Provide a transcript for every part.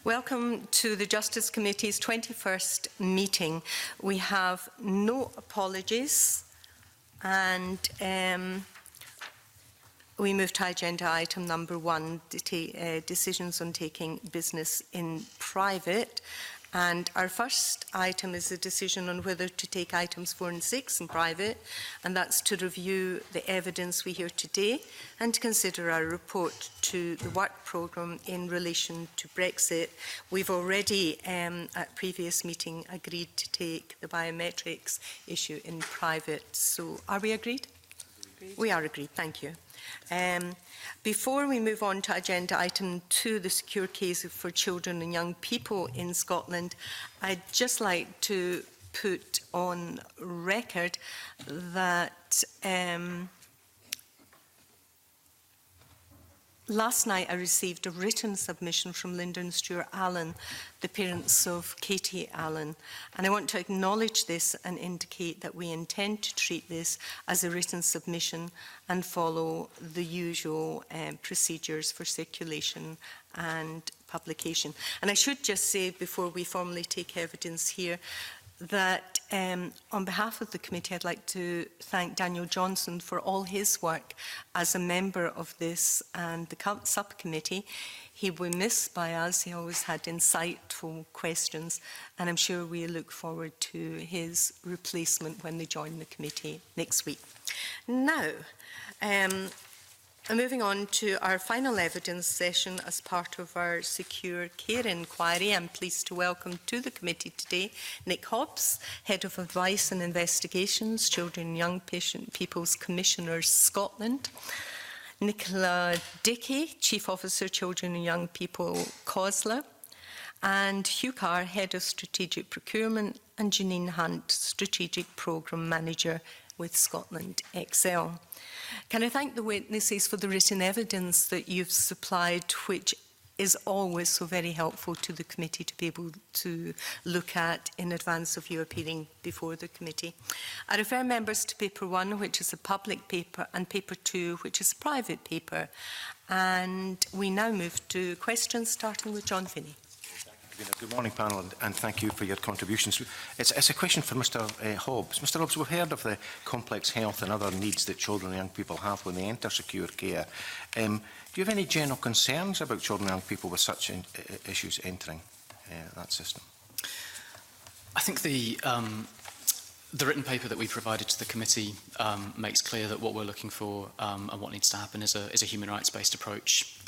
Welcome to the Justice Committee's 21st meeting. We have no apologies and we move to agenda item number 1, decisions on taking business in private. And our first item is a decision on whether to take items 4 and 6 in private, and that's to review the evidence we hear today and to consider our report to the work programme in relation to Brexit. We've already, at previous meeting, agreed to take the biometrics issue in private. So, are we agreed? We are agreed, thank you. Before we move on to agenda item 2, the secure case for children and young people in Scotland, I'd just like to put on record that last night I received a written submission from Linda and Stuart Allen, the parents of Katie Allen, and I want to acknowledge this and indicate that we intend to treat this as a written submission and follow the usual procedures for circulation and publication. And I should just say, before we formally take evidence here, that on behalf of the committee, I'd like to thank Daniel Johnson for all his work as a member of this and the subcommittee. He will be missed by us. He always had insightful questions, and I'm sure we look forward to his replacement when they join the committee next week. Now, moving on to our final evidence session as part of our secure care inquiry, I'm pleased to welcome to the committee today Nick Hobbs, Head of Advice and Investigations, Children and Young People's Commissioner Scotland, Nicola Dickey, Chief Officer, Children and Young People, COSLA, and Hugh Carr, Head of Strategic Procurement, and Janine Hunt, Strategic Programme Manager with Scotland Excel. Can I thank the witnesses for the written evidence that you've supplied, which is always so very helpful to the committee to be able to look at in advance of you appearing before the committee. I refer members to paper 1, which is a public paper, and paper 2, which is a private paper. And we now move to questions, starting with John Finney. Good morning, panel, and thank you for your contributions. It's a question for Mr Hobbs. Mr Hobbs, we've heard of the complex health and other needs that children and young people have when they enter secure care. Do you have any general concerns about children and young people with such issues entering that system? I think the written paper that we provided to the committee makes clear that what we're looking for and what needs to happen is a human rights-based approach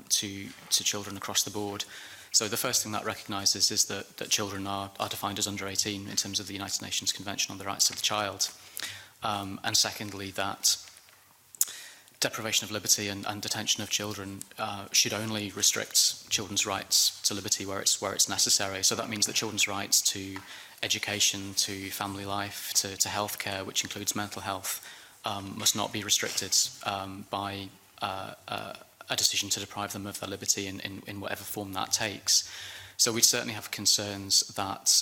to children across the board. So the first thing that recognises is that children are defined as under 18 in terms of the United Nations Convention on the Rights of the Child. And secondly, that deprivation of liberty and detention of children should only restrict children's rights to liberty where it's necessary. So that means that children's rights to education, to family life, to healthcare, which includes mental health, must not be restricted by a decision to deprive them of their liberty in whatever form that takes. So we certainly have concerns that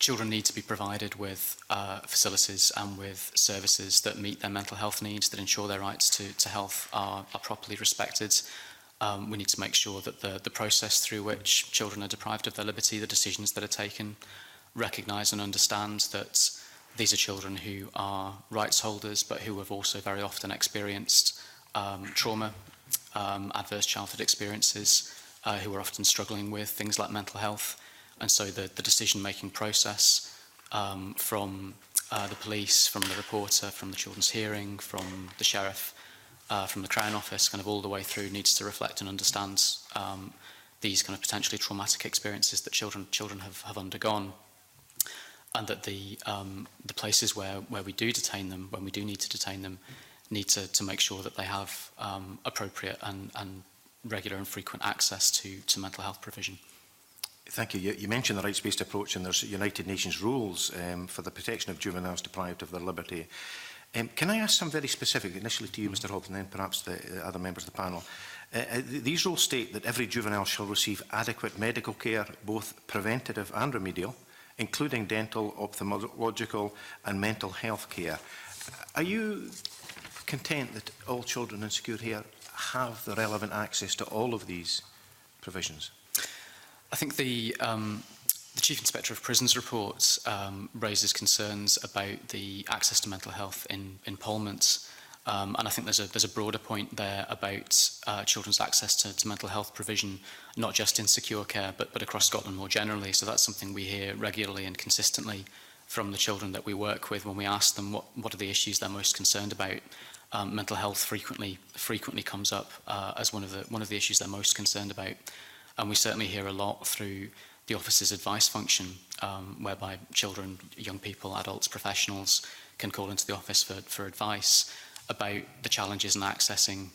children need to be provided with facilities and with services that meet their mental health needs, that ensure their rights to health are properly respected. We need to make sure that the process through which children are deprived of their liberty, the decisions that are taken, recognise and understand that these are children who are rights holders, but who have also very often experienced trauma, adverse childhood experiences, who are often struggling with things like mental health. And so the decision-making process from the police, from the reporter, from the children's hearing, from the sheriff, from the Crown Office, kind of all the way through, needs to reflect and understand these kind of potentially traumatic experiences that children have undergone. And that the places where we do detain them, when we do need to detain them, need to make sure that they have appropriate and regular and frequent access to mental health provision. Thank you. You mentioned the rights-based approach, and there's United Nations rules for the protection of juveniles deprived of their liberty. Can I ask some very specific, initially to you, Mr Hobbs, and then perhaps the other members of the panel? These rules state that every juvenile shall receive adequate medical care, both preventative and remedial, including dental, ophthalmological and mental health care. Are you content that all children in secure care have the relevant access to all of these provisions? I think the Chief Inspector of Prisons report raises concerns about the access to mental health in Parliament. And I think there's a broader point there about children's access to mental health provision, not just in secure care, but across Scotland more generally. So that's something we hear regularly and consistently from the children that we work with when we ask them what are the issues they're most concerned about. Mental health frequently comes up as one of the issues they're most concerned about. And we certainly hear a lot through the office's advice function, whereby children, young people, adults, professionals can call into the office for advice about the challenges in accessing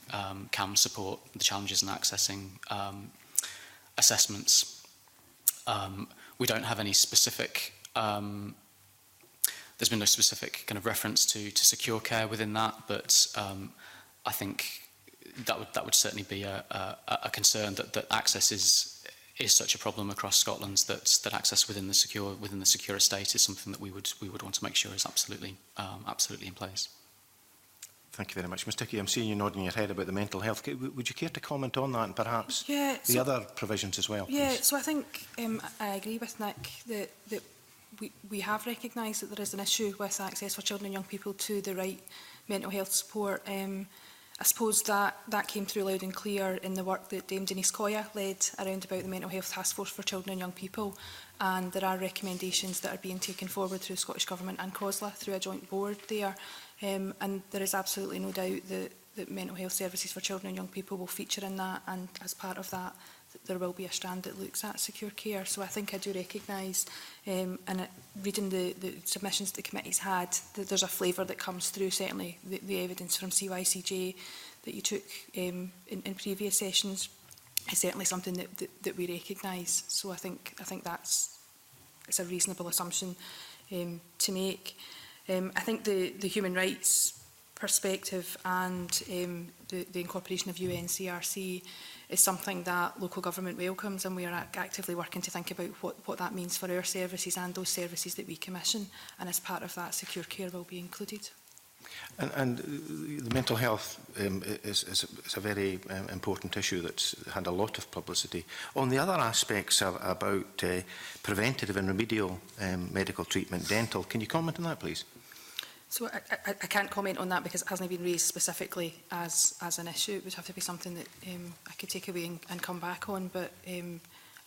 CAM support, the challenges in accessing assessments. We don't have any specific, there's been no specific kind of reference to secure care within that, but I think that would certainly be a concern that access is such a problem across Scotland that access within the secure estate is something that we would want to make sure is absolutely in place. Thank you very much. Ms Tickey, I'm seeing you nodding your head about the mental health. Would you care to comment on that and perhaps the other provisions as well? Yeah, please? so I think I agree with Nick that we have recognised that there is an issue with access for children and young people to the right mental health support. I suppose that came through loud and clear in the work that Dame Denise Coya led around about the Mental Health Task Force for Children and Young People, and there are recommendations that are being taken forward through Scottish Government and COSLA through a joint board there, and there is absolutely no doubt that mental health services for children and young people will feature in that, and as part of that there will be a strand that looks at secure care. So I think I do recognise, and reading the submissions the committee's had, that there's a flavour that comes through, certainly the evidence from CYCJ that you took in previous sessions is certainly something that we recognise. So I think it's a reasonable assumption to make. I think the human rights perspective and the incorporation of UNCRC is something that local government welcomes, and we are actively working to think about what that means for our services and those services that we commission, and as part of that, secure care will be included. And the mental health is a very important issue that's had a lot of publicity. On the other aspects about preventative and remedial medical treatment, dental, can you comment on that, please? So I can't comment on that because it hasn't been raised specifically as an issue. It would have to be something that I could take away and come back on. But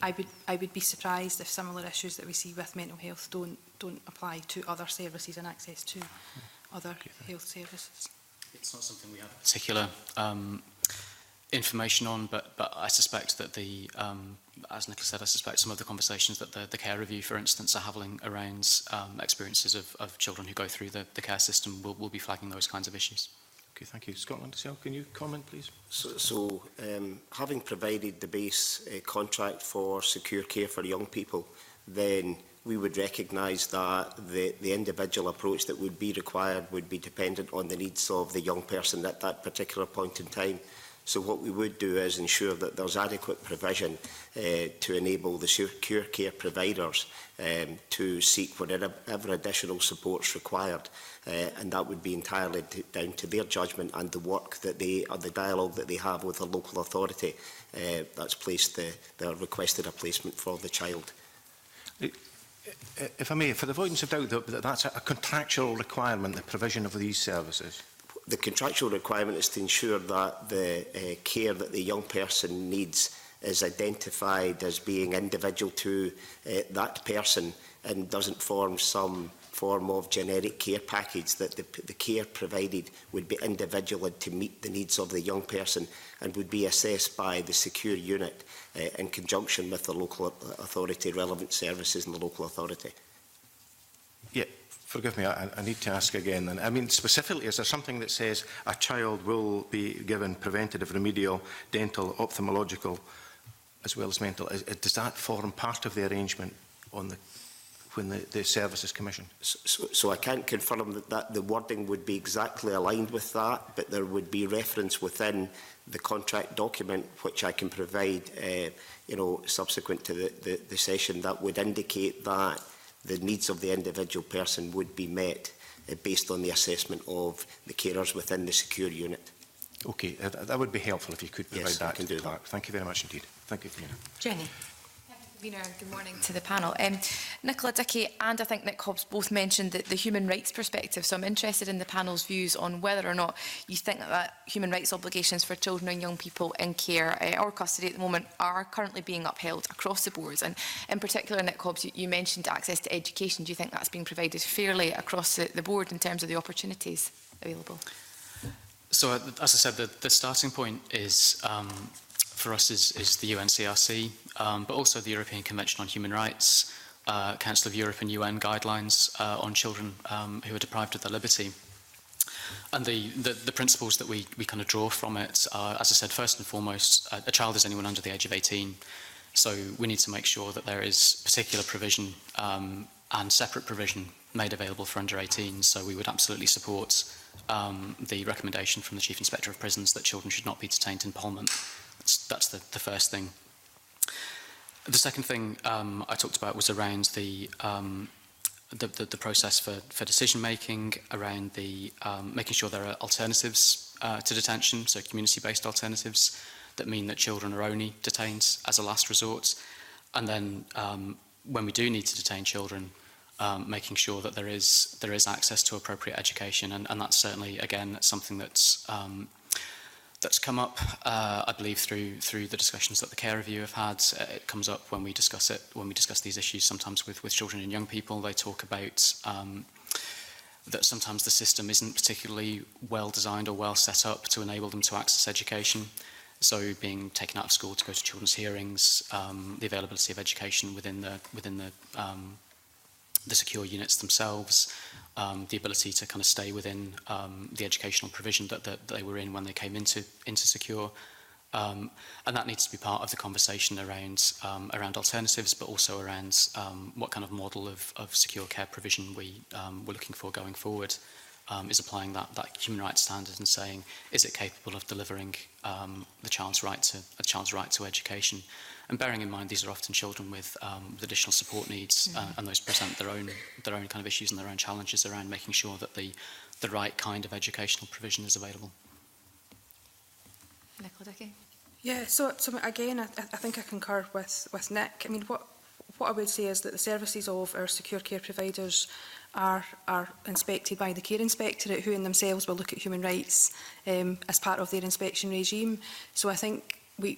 I would be surprised if similar issues that we see with mental health don't apply to other services and access to other health services. It's not something we have particular information on, but I suspect that as Nicola said, I suspect some of the conversations that the care review, for instance, are having around experiences of children who go through the care system will be flagging those kinds of issues. Okay, thank you. Scotland, can you comment, please? So having provided the base contract for secure care for young people, then we would recognise that the individual approach that would be required would be dependent on the needs of the young person at that particular point in time. So what we would do is ensure that there's adequate provision to enable the secure care providers to seek whatever additional support is required. And that would be entirely down to their judgment and the work that the dialogue that they have with the local authority that's placed the requested a placement for the child. If I may, for the avoidance of doubt, that's a contractual requirement, the provision of these services. The contractual requirement is to ensure that the care that the young person needs is identified as being individual to that person and doesn't form some form of generic care package, that the care provided would be individual to meet the needs of the young person and would be assessed by the secure unit in conjunction with the local authority, relevant services and the local authority. Yeah. Forgive me, I need to ask again then. I mean, specifically, is there something that says a child will be given preventative, remedial, dental, ophthalmological, as well as mental? Does that form part of the arrangement on when the service is commissioned? So I can't confirm that the wording would be exactly aligned with that, but there would be reference within the contract document, which I can provide, subsequent to the session, that would indicate that the needs of the individual person would be met based on the assessment of the carers within the secure unit. Okay, that would be helpful if you could provide Yes, that. I can do that. Clerk. Thank you very much indeed. Thank you, Fiona. Jenny. Convener, good morning to the panel. Nicola Dickey and I think Nick Hobbs both mentioned the human rights perspective, so I'm interested in the panel's views on whether or not you think that human rights obligations for children and young people in care or custody at the moment are currently being upheld across the boards. And in particular, Nick Hobbs, you mentioned access to education. Do you think that's being provided fairly across the board in terms of the opportunities available? So, as I said, the starting point is for us is the UNCRC, but also the European Convention on Human Rights, Council of Europe and UN guidelines on children who are deprived of their liberty. And the principles that we kind of draw from it are, as I said, first and foremost, a child is anyone under the age of 18. So we need to make sure that there is particular provision and separate provision made available for under 18. So we would absolutely support the recommendation from the Chief Inspector of Prisons that children should not be detained in Parliament. That's the first thing. The second thing I talked about was around the process for decision making, around the making sure there are alternatives to detention, so community-based alternatives that mean that children are only detained as a last resort, and then when we do need to detain children, making sure that there is access to appropriate education, and that's certainly again something that's come up, I believe, through the discussions that the care review have had. It comes up when we discuss these issues sometimes with children and young people. They talk about that sometimes the system isn't particularly well designed or well set up to enable them to access education. So being taken out of school to go to children's hearings, the availability of education within the secure units themselves, the ability to kind of stay within the educational provision that they were in when they came into secure, and that needs to be part of the conversation around alternatives, but also around what kind of model of secure care provision we're looking for going forward. Is applying that human rights standard and saying, is it capable of delivering the child's right to education? And bearing in mind these are often children with additional support needs, and those present their own kind of issues and their own challenges around making sure that the right kind of educational provision is available. Nicola Dickey. Yeah, so again, I think I concur with Nick. I mean, what I would say is that the services of our secure care providers are inspected by the Care Inspectorate, who in themselves will look at human rights as part of their inspection regime. So I think we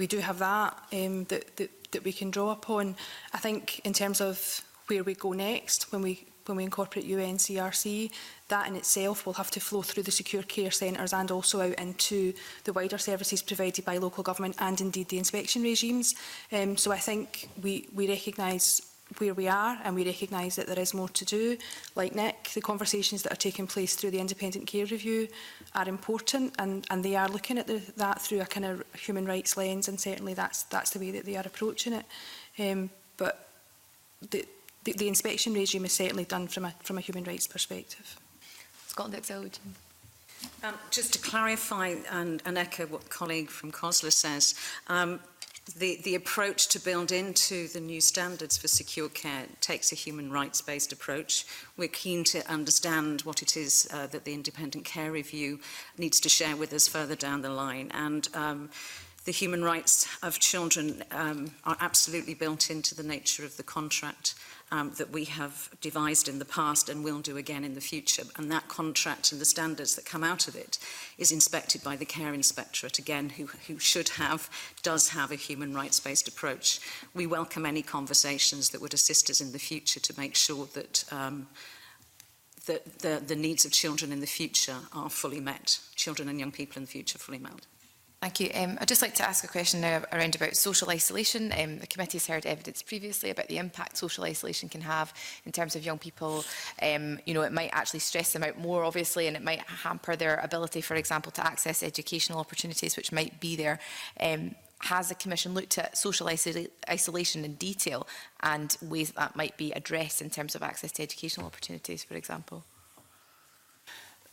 do have that that we can draw upon. I think in terms of where we go next, when we incorporate UNCRC, that in itself will have to flow through the secure care centres and also out into the wider services provided by local government and indeed the inspection regimes. So I think we recognise where we are, and we recognise that there is more to do. Like Nick, the conversations that are taking place through the independent care review are important, and they are looking at that through a kind of human rights lens, and certainly that's the way that they are approaching it. But the inspection regime is certainly done from a human rights perspective. Scotland Exiled. Just to clarify and echo what colleague from COSLA says, the approach to build into the new standards for secure care takes a human rights-based approach. We're keen to understand what it is that the Independent Care Review needs to share with us further down the line. And the human rights of children are absolutely built into the nature of the contract that we have devised in the past and will do again in the future. And that contract and the standards that come out of it is inspected by the Care Inspectorate, again, who does have a human rights-based approach. We welcome any conversations that would assist us in the future to make sure that the needs of children in the future are fully met, children and young people in the future fully met. Thank you. I'd just like to ask a question now around about social isolation. The committee has heard evidence previously about the impact social isolation can have in terms of young people. You know, it might actually stress them out more, obviously, and it might hamper their ability, for example, to access educational opportunities which might be there. Has the Commission looked at social isolation in detail and ways that might be addressed in terms of access to educational opportunities, for example?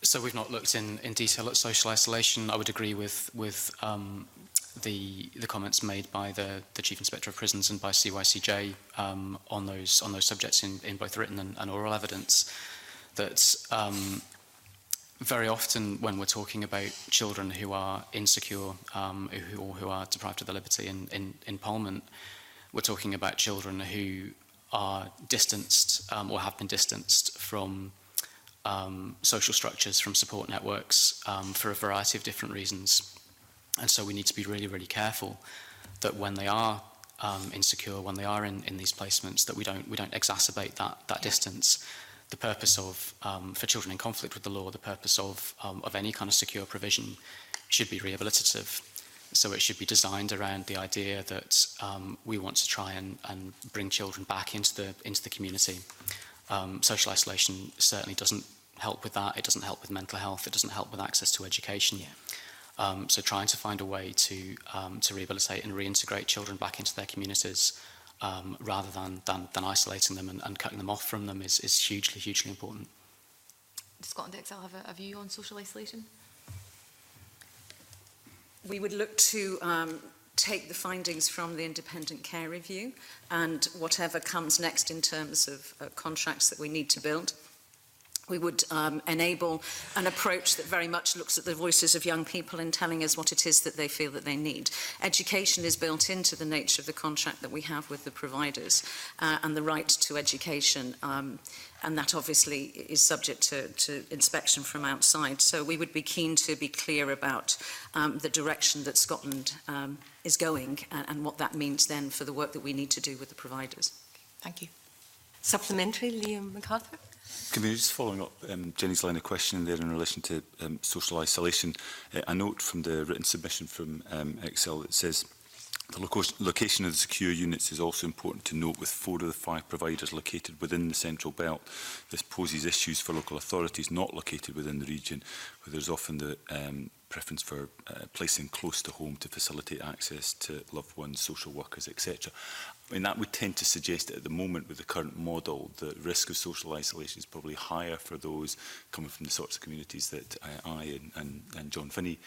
So we've not looked in detail at social isolation. I would agree with the comments made by the Chief Inspector of Prisons and by CYCJ on those subjects in both written and oral evidence, that very often when we're talking about children who are insecure who are deprived of their liberty in Parliament, we're talking about children who are distanced or have been distanced from social structures, from support networks, for a variety of different reasons. And so we need to be really, really careful that when they are insecure, when they are in these placements, that we don't exacerbate that distance. The purpose of, for children in conflict with the law, the purpose of any kind of secure provision should be rehabilitative. So it should be designed around the idea that we want to try and bring children back into the community. Social isolation certainly doesn't help with that. It doesn't help with mental health. It doesn't help with access to education. Yeah. So trying to find a way to rehabilitate and reintegrate children back into their communities rather than isolating them and cutting them off from them is hugely, hugely important. Does Scotland Excel have a view on social isolation? We would look to take the findings from the independent care review and whatever comes next in terms of contracts that we need to build. We would enable an approach that very much looks at the voices of young people in telling us what it is that they feel that they need. Education is built into the nature of the contract that we have with the providers and the right to education, and that obviously is subject to inspection from outside. So we would be keen to be clear about the direction that Scotland is going and what that means then for the work that we need to do with the providers. Thank you. Supplementary, Liam MacArthur. Can we just following up Jenny's line of questioning there in relation to social isolation? A note from the written submission from Excel that says the location of the secure units is also important to note, with 4 of the 5 providers located within the Central Belt. This poses issues for local authorities not located within the region, where there's often the preference for placing close to home to facilitate access to loved ones, social workers, etc. I mean, that would tend to suggest that at the moment with the current model, the risk of social isolation is probably higher for those coming from the sorts of communities that I and John Finney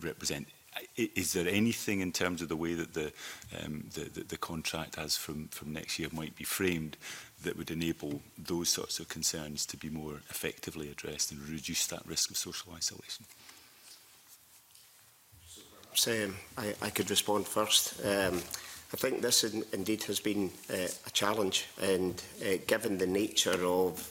represent. Is there anything in terms of the way that the contract as from next year might be framed that would enable those sorts of concerns to be more effectively addressed and reduce that risk of social isolation? I could respond first. I think this indeed has been a challenge, and given the nature of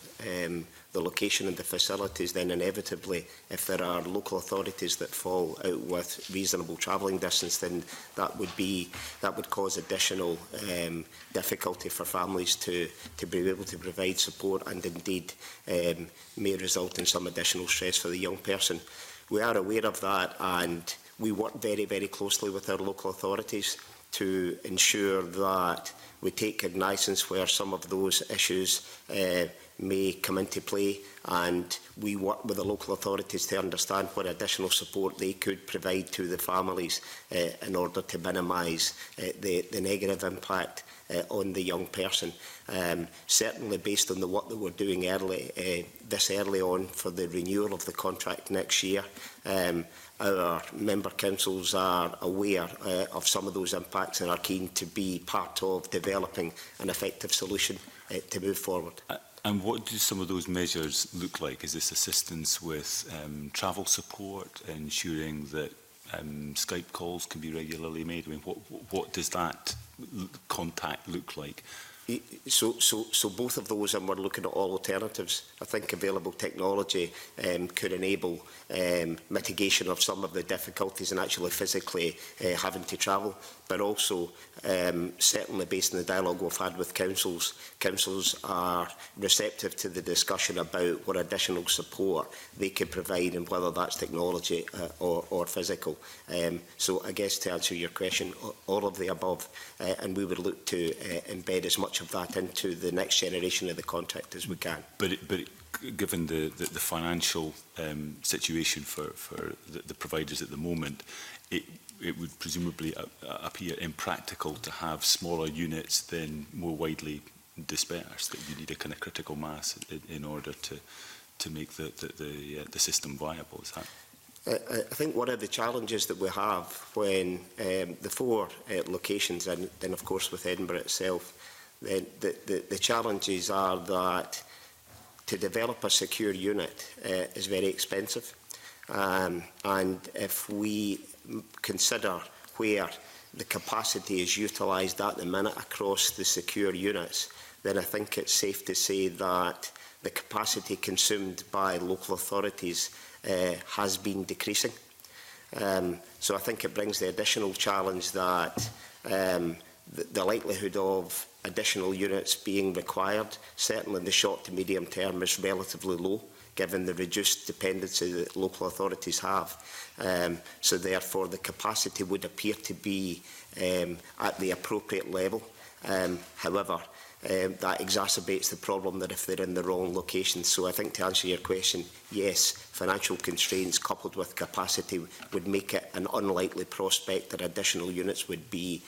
the location of the facilities, then inevitably, if there are local authorities that fall out with reasonable travelling distance, then that would cause additional difficulty for families to be able to provide support, and indeed may result in some additional stress for the young person. We are aware of that, and we work very, very closely with our local authorities to ensure that we take cognizance where some of those issues may come into play, and we work with the local authorities to understand what additional support they could provide to the families in order to minimise the negative impact on the young person. Certainly based on the work that we're doing this early on for the renewal of the contract next year, our member councils are aware of some of those impacts and are keen to be part of developing an effective solution to move forward. And what do some of those measures look like? Is this assistance with travel support, ensuring that Skype calls can be regularly made? I mean, what does that contact look like? So both of those, and we're looking at all alternatives. I think available technology could enable mitigation of some of the difficulties and actually physically having to travel, but also certainly based on the dialogue we've had with councils are receptive to the discussion about what additional support they can provide, and whether that's technology or physical. So I guess to answer your question, all of the above, and we would look to embed as much of that into the next generation of the contract as we can. But given the financial situation for the providers at the moment, it would presumably appear impractical to have smaller units than more widely dispersed, that you need a kind of critical mass in order to make the system viable. Is that? I think one of the challenges that we have when the 4 locations, and then of course with Edinburgh itself, the challenges are that to develop a secure unit is very expensive. And if we consider where the capacity is utilised at the minute across the secure units, then I think it's safe to say that the capacity consumed by local authorities has been decreasing. So I think it brings the additional challenge that the likelihood of additional units being required, certainly in the short to medium term, is relatively low, given the reduced dependency that local authorities have. So therefore the capacity would appear to be at the appropriate level. However, that exacerbates the problem that if they're in the wrong location. So I think to answer your question, yes, financial constraints coupled with capacity would make it an unlikely prospect that additional units would be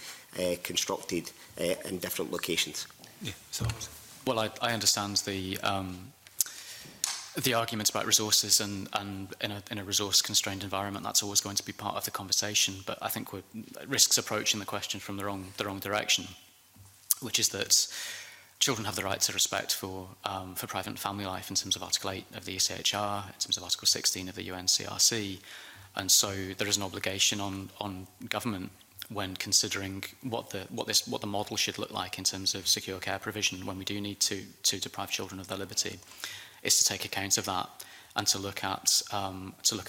constructed in different locations. Yeah, so. Well, I understand the argument about resources, and in a resource-constrained environment, that's always going to be part of the conversation. But I think it risks approaching the question from the wrong direction, which is that children have the right to respect for private and family life in terms of Article 8 of the ECHR, in terms of Article 16 of the UNCRC, and so there is an obligation on government when considering what the model should look like in terms of secure care provision when we do need to deprive children of their liberty, is to take account of that and to look at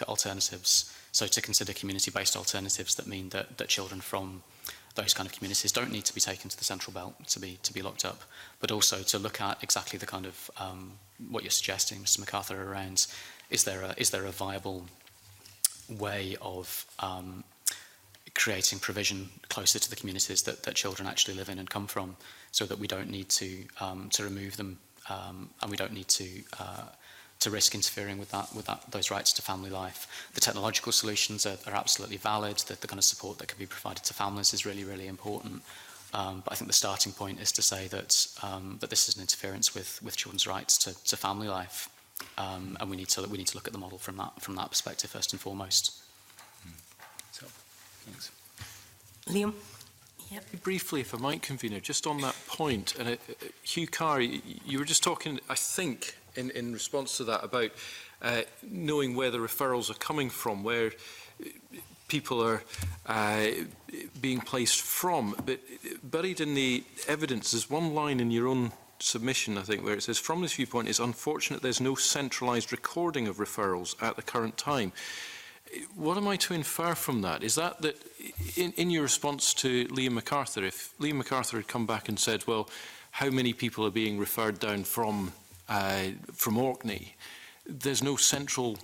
alternatives. So to consider community-based alternatives that mean that children from those kind of communities don't need to be taken to the central belt to be locked up, but also to look at exactly the kind of what you're suggesting, Mr. MacArthur, around is there a viable way of creating provision closer to the communities that children actually live in and come from, so that we don't need to remove them, and we don't need to risk interfering with those rights to family life. The technological solutions are absolutely valid. The kind of support that can be provided to families is really, really important. But I think the starting point is to say that that this is an interference with children's rights to family life, and we need to look at the model from that perspective first and foremost. So, thanks. Liam? Yep. Briefly, if I might, Convener, just on that point, and Hugh Carr, you were just talking, I think, in response to that, about knowing where the referrals are coming from, where people are being placed from. But buried in the evidence, there's one line in your own submission, I think, where it says, from this viewpoint, it's unfortunate there's no centralised recording of referrals at the current time. What am I to infer from that? Is that in your response to Liam MacArthur, if Liam MacArthur had come back and said, well, how many people are being referred down from Orkney, there's no central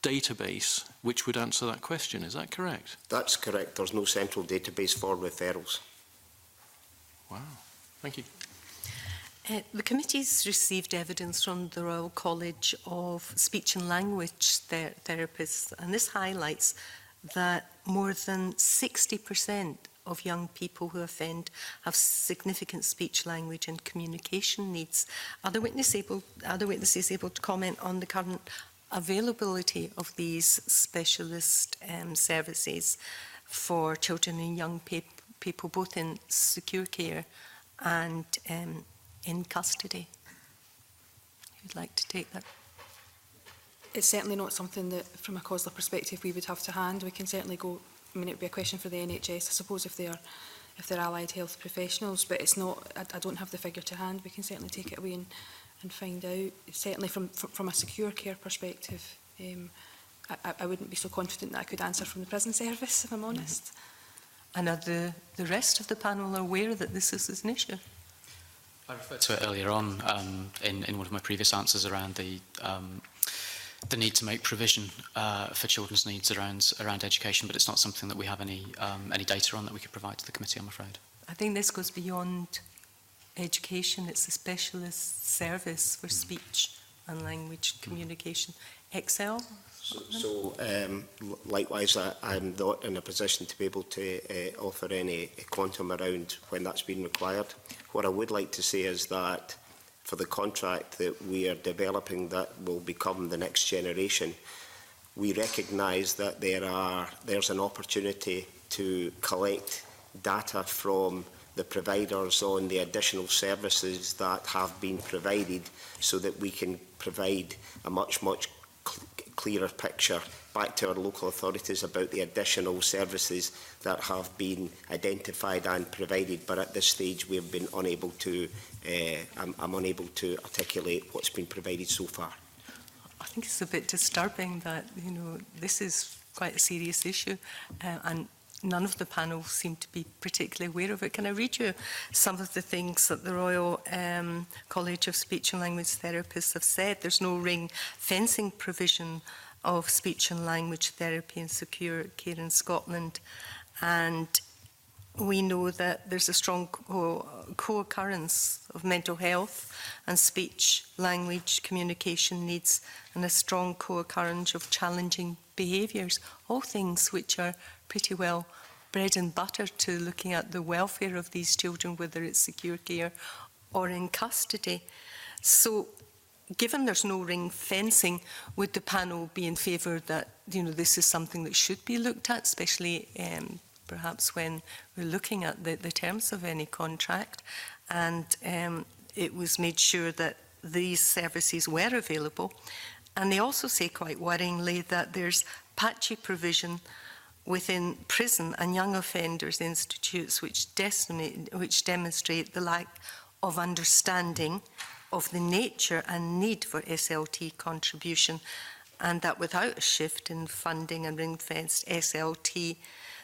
database which would answer that question. Is that correct? That's correct. There's no central database for referrals. Wow. Thank you. The committee's received evidence from the Royal College of Speech and Language Therapists, and this highlights that more than 60% of young people who offend have significant speech, language and communication needs. Are the witnesses able to comment on the current availability of these specialist services for children and young people, both in secure care and in custody? Who'd like to take that? It's certainly not something that, from a COSLA perspective, we would have to hand. We can certainly go. I mean, it would be a question for the NHS, I suppose, if they're allied health professionals. But it's not. I don't have the figure to hand. We can certainly take it away and find out. Certainly, from a secure care perspective, I wouldn't be so confident that I could answer from the prison service, if I'm honest. And are the rest of the panel aware that this is an issue? I referred to it earlier on in one of my previous answers around the need to make provision for children's needs around education, but it's not something that we have any data on that we could provide to the committee, I'm afraid. I think this goes beyond education. It's a specialist service for speech and language communication. Excel? So likewise, I'm not in a position to be able to offer any quantum around when that's been required. What I would like to say is that for the contract that we are developing that will become the next generation, we recognise that there's an opportunity to collect data from the providers on the additional services that have been provided, so that we can provide a much clearer picture back to our local authorities about the additional services that have been identified and provided. But at this stage, we have been unable to, I'm unable to articulate what's been provided so far. I think it's a bit disturbing that, you know, this is quite a serious issue, and none of the panel seem to be particularly aware of it. Can I read you some of the things that the Royal College of Speech and Language Therapists have said? There's no ring fencing provision of speech and language therapy and secure care in Scotland, and we know that there's a strong co-occurrence of mental health and speech, language, communication needs, and a strong co-occurrence of challenging behaviours, all things which are pretty well bread and butter to looking at the welfare of these children, whether it's secure care or in custody. So, given there's no ring fencing, would the panel be in favour that, you know, this is something that should be looked at, especially perhaps when we're looking at the terms of any contract, and it was made sure that these services were available? And they also say, quite worryingly, that there's patchy provision within prison and young offenders institutes which demonstrate the lack of understanding of the nature and need for SLT contribution, and that without a shift in funding and ring-fenced SLT,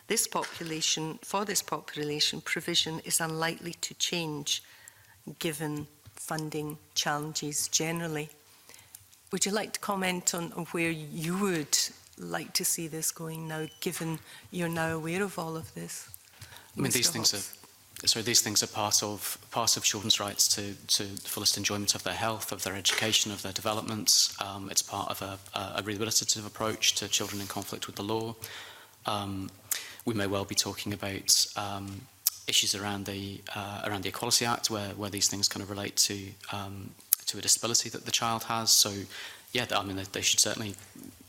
this population provision is unlikely to change given funding challenges generally. Would you like to comment on where you would like to see this going now, given you're now aware of all of this? I mean, these things are part of children's rights to the fullest enjoyment of their health, of their education, of their development. It's part of a rehabilitative approach to children in conflict with the law. We may well be talking about issues around the Equality Act, where these things kind of relate to a disability that the child has. So, yeah, I mean, they should certainly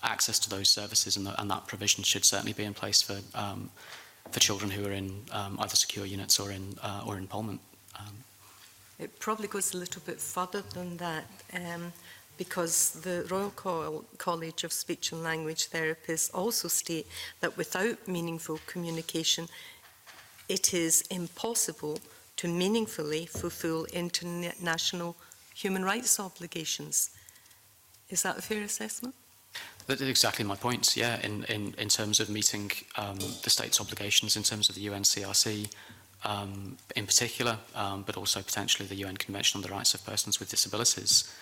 access to those services, and that provision should certainly be in place for children who are in either secure units or in Parliament. It probably goes a little bit further than that, because the Royal College of Speech and Language Therapists also state that without meaningful communication, it is impossible to meaningfully fulfil international human rights obligations. Is that a fair assessment? That's exactly my point, yeah, in terms of meeting the state's obligations in terms of the UNCRC in particular, but also potentially the UN Convention on the Rights of Persons with Disabilities,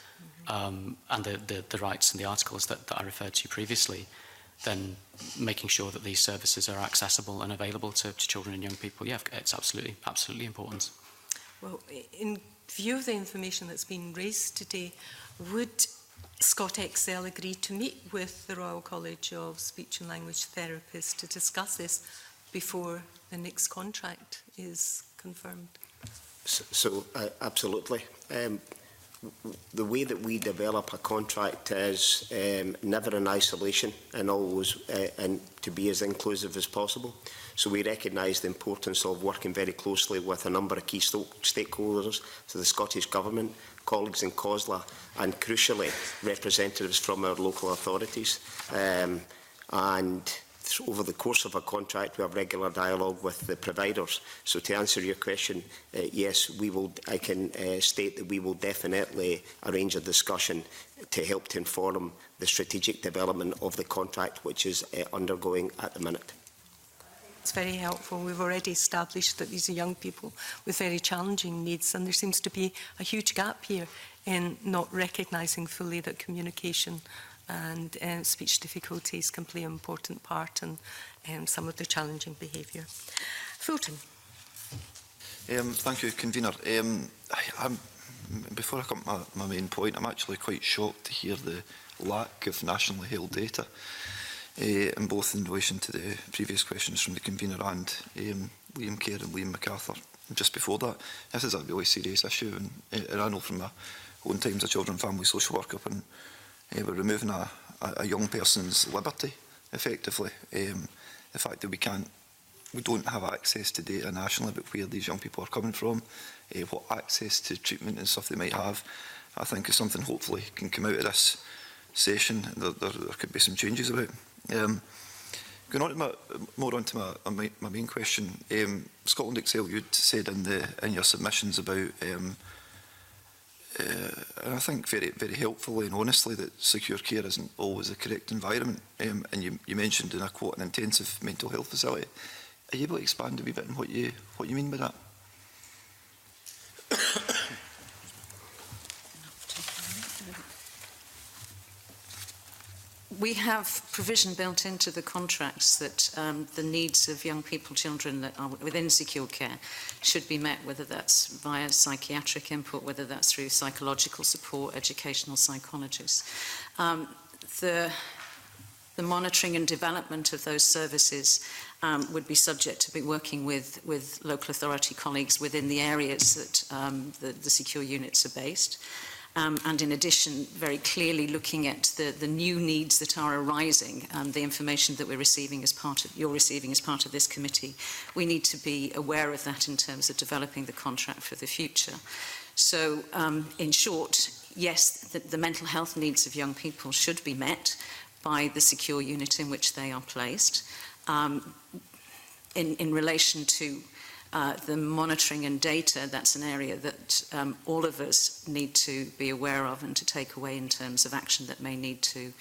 and the rights and the articles that I referred to previously, then making sure that these services are accessible and available to children and young people, yeah, it's absolutely important. Well, in view of the information that's been raised today, would Scott Excel agree to meet with the Royal College of Speech and Language Therapists to discuss this before the next contract is confirmed? So absolutely. The way that we develop a contract is never in isolation, and always and to be as inclusive as possible. So we recognise the importance of working very closely with a number of key stakeholders, so the Scottish Government, colleagues in COSLA, and crucially representatives from our local authorities. And over the course of a contract, we have regular dialogue with the providers. So to answer your question, yes, we will. I can state that we will definitely arrange a discussion to help to inform the strategic development of the contract, which is undergoing at the minute. It's very helpful. We've already established that these are young people with very challenging needs, and there seems to be a huge gap here in not recognising fully that communication and speech difficulties can play an important part in some of the challenging behaviour. Fulton. Thank you, Convener. Before I come to my main point, I'm actually quite shocked to hear the lack of nationally held data, in both in relation to the previous questions from the Convener and Liam Kerr and Liam MacArthur. Just before that, this is a really serious issue, and I know from my own time as a children and family social worker, when we're removing a young person's liberty, effectively. The fact that we can't we don't have access to data nationally about where these young people are coming from, what access to treatment and stuff they might have. I think is something hopefully can come out of this session. There could be some changes about. Going on to more onto my main question, Scotland Excel, you'd said in your submissions about, and I think very helpfully and honestly, that secure care isn't always the correct environment. And you mentioned in a quote an intensive mental health facility. Are you able to expand a wee bit on what you mean by that? We have provision built into the contracts that the needs of young people, children that are within secure care should be met, whether that's via psychiatric input, whether that's through psychological support, educational psychologists. The monitoring and development of those services would be subject to be working with local authority colleagues within the areas that the secure units are based. And in addition, very clearly looking at the new needs that are arising, the information that you're receiving as part of this committee, we need to be aware of that in terms of developing the contract for the future. So, in short, yes, the mental health needs of young people should be met by the secure unit in which they are placed. In relation to the monitoring and data, that's an area that all of us need to be aware of and to take away in terms of action that may need to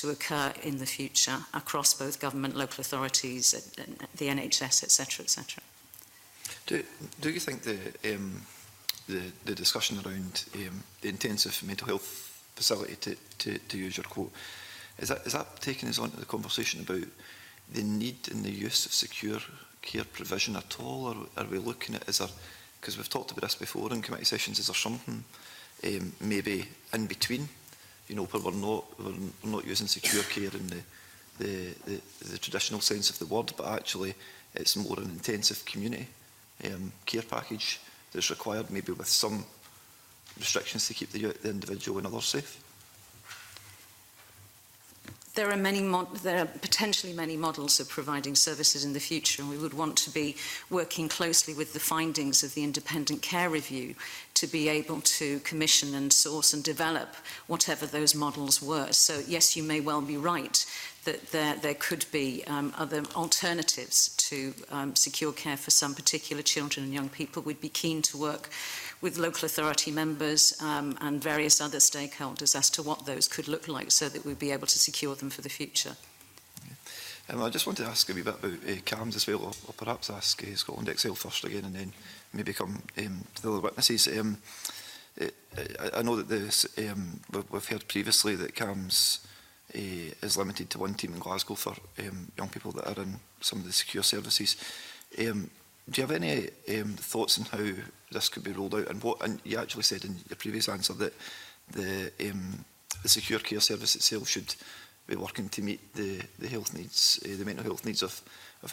occur in the future across both government, local authorities, the NHS, etc., etc. Do you think the discussion around the intensive mental health facility, to use your quote, is that taking us on to the conversation about the need and the use of secure care provision at all, or are we looking at, because we've talked about this before in committee sessions, is there something maybe in between, you know, where we're not using secure care in the traditional sense of the word, but actually it's more an intensive community care package that's required, maybe with some restrictions to keep the individual and others safe? There are potentially many models of providing services in the future, and we would want to be working closely with the findings of the Independent Care Review to be able to commission and source and develop whatever those models were. So yes, you may well be right that there could be other alternatives to secure care for some particular children and young people. We'd be keen to work with local authority members and various other stakeholders as to what those could look like, so that we'd be able to secure them for the future. I just want to ask a wee bit about CAMHS as well, or perhaps ask Scotland Excel first again, and then maybe come to the other witnesses. I know that we've heard previously that CAMHS is limited to one team in Glasgow for young people that are in some of the secure services. Do you have any thoughts on how this could be rolled out? And you actually said in your previous answer that the secure care service itself should be working to meet the health needs, the mental health needs of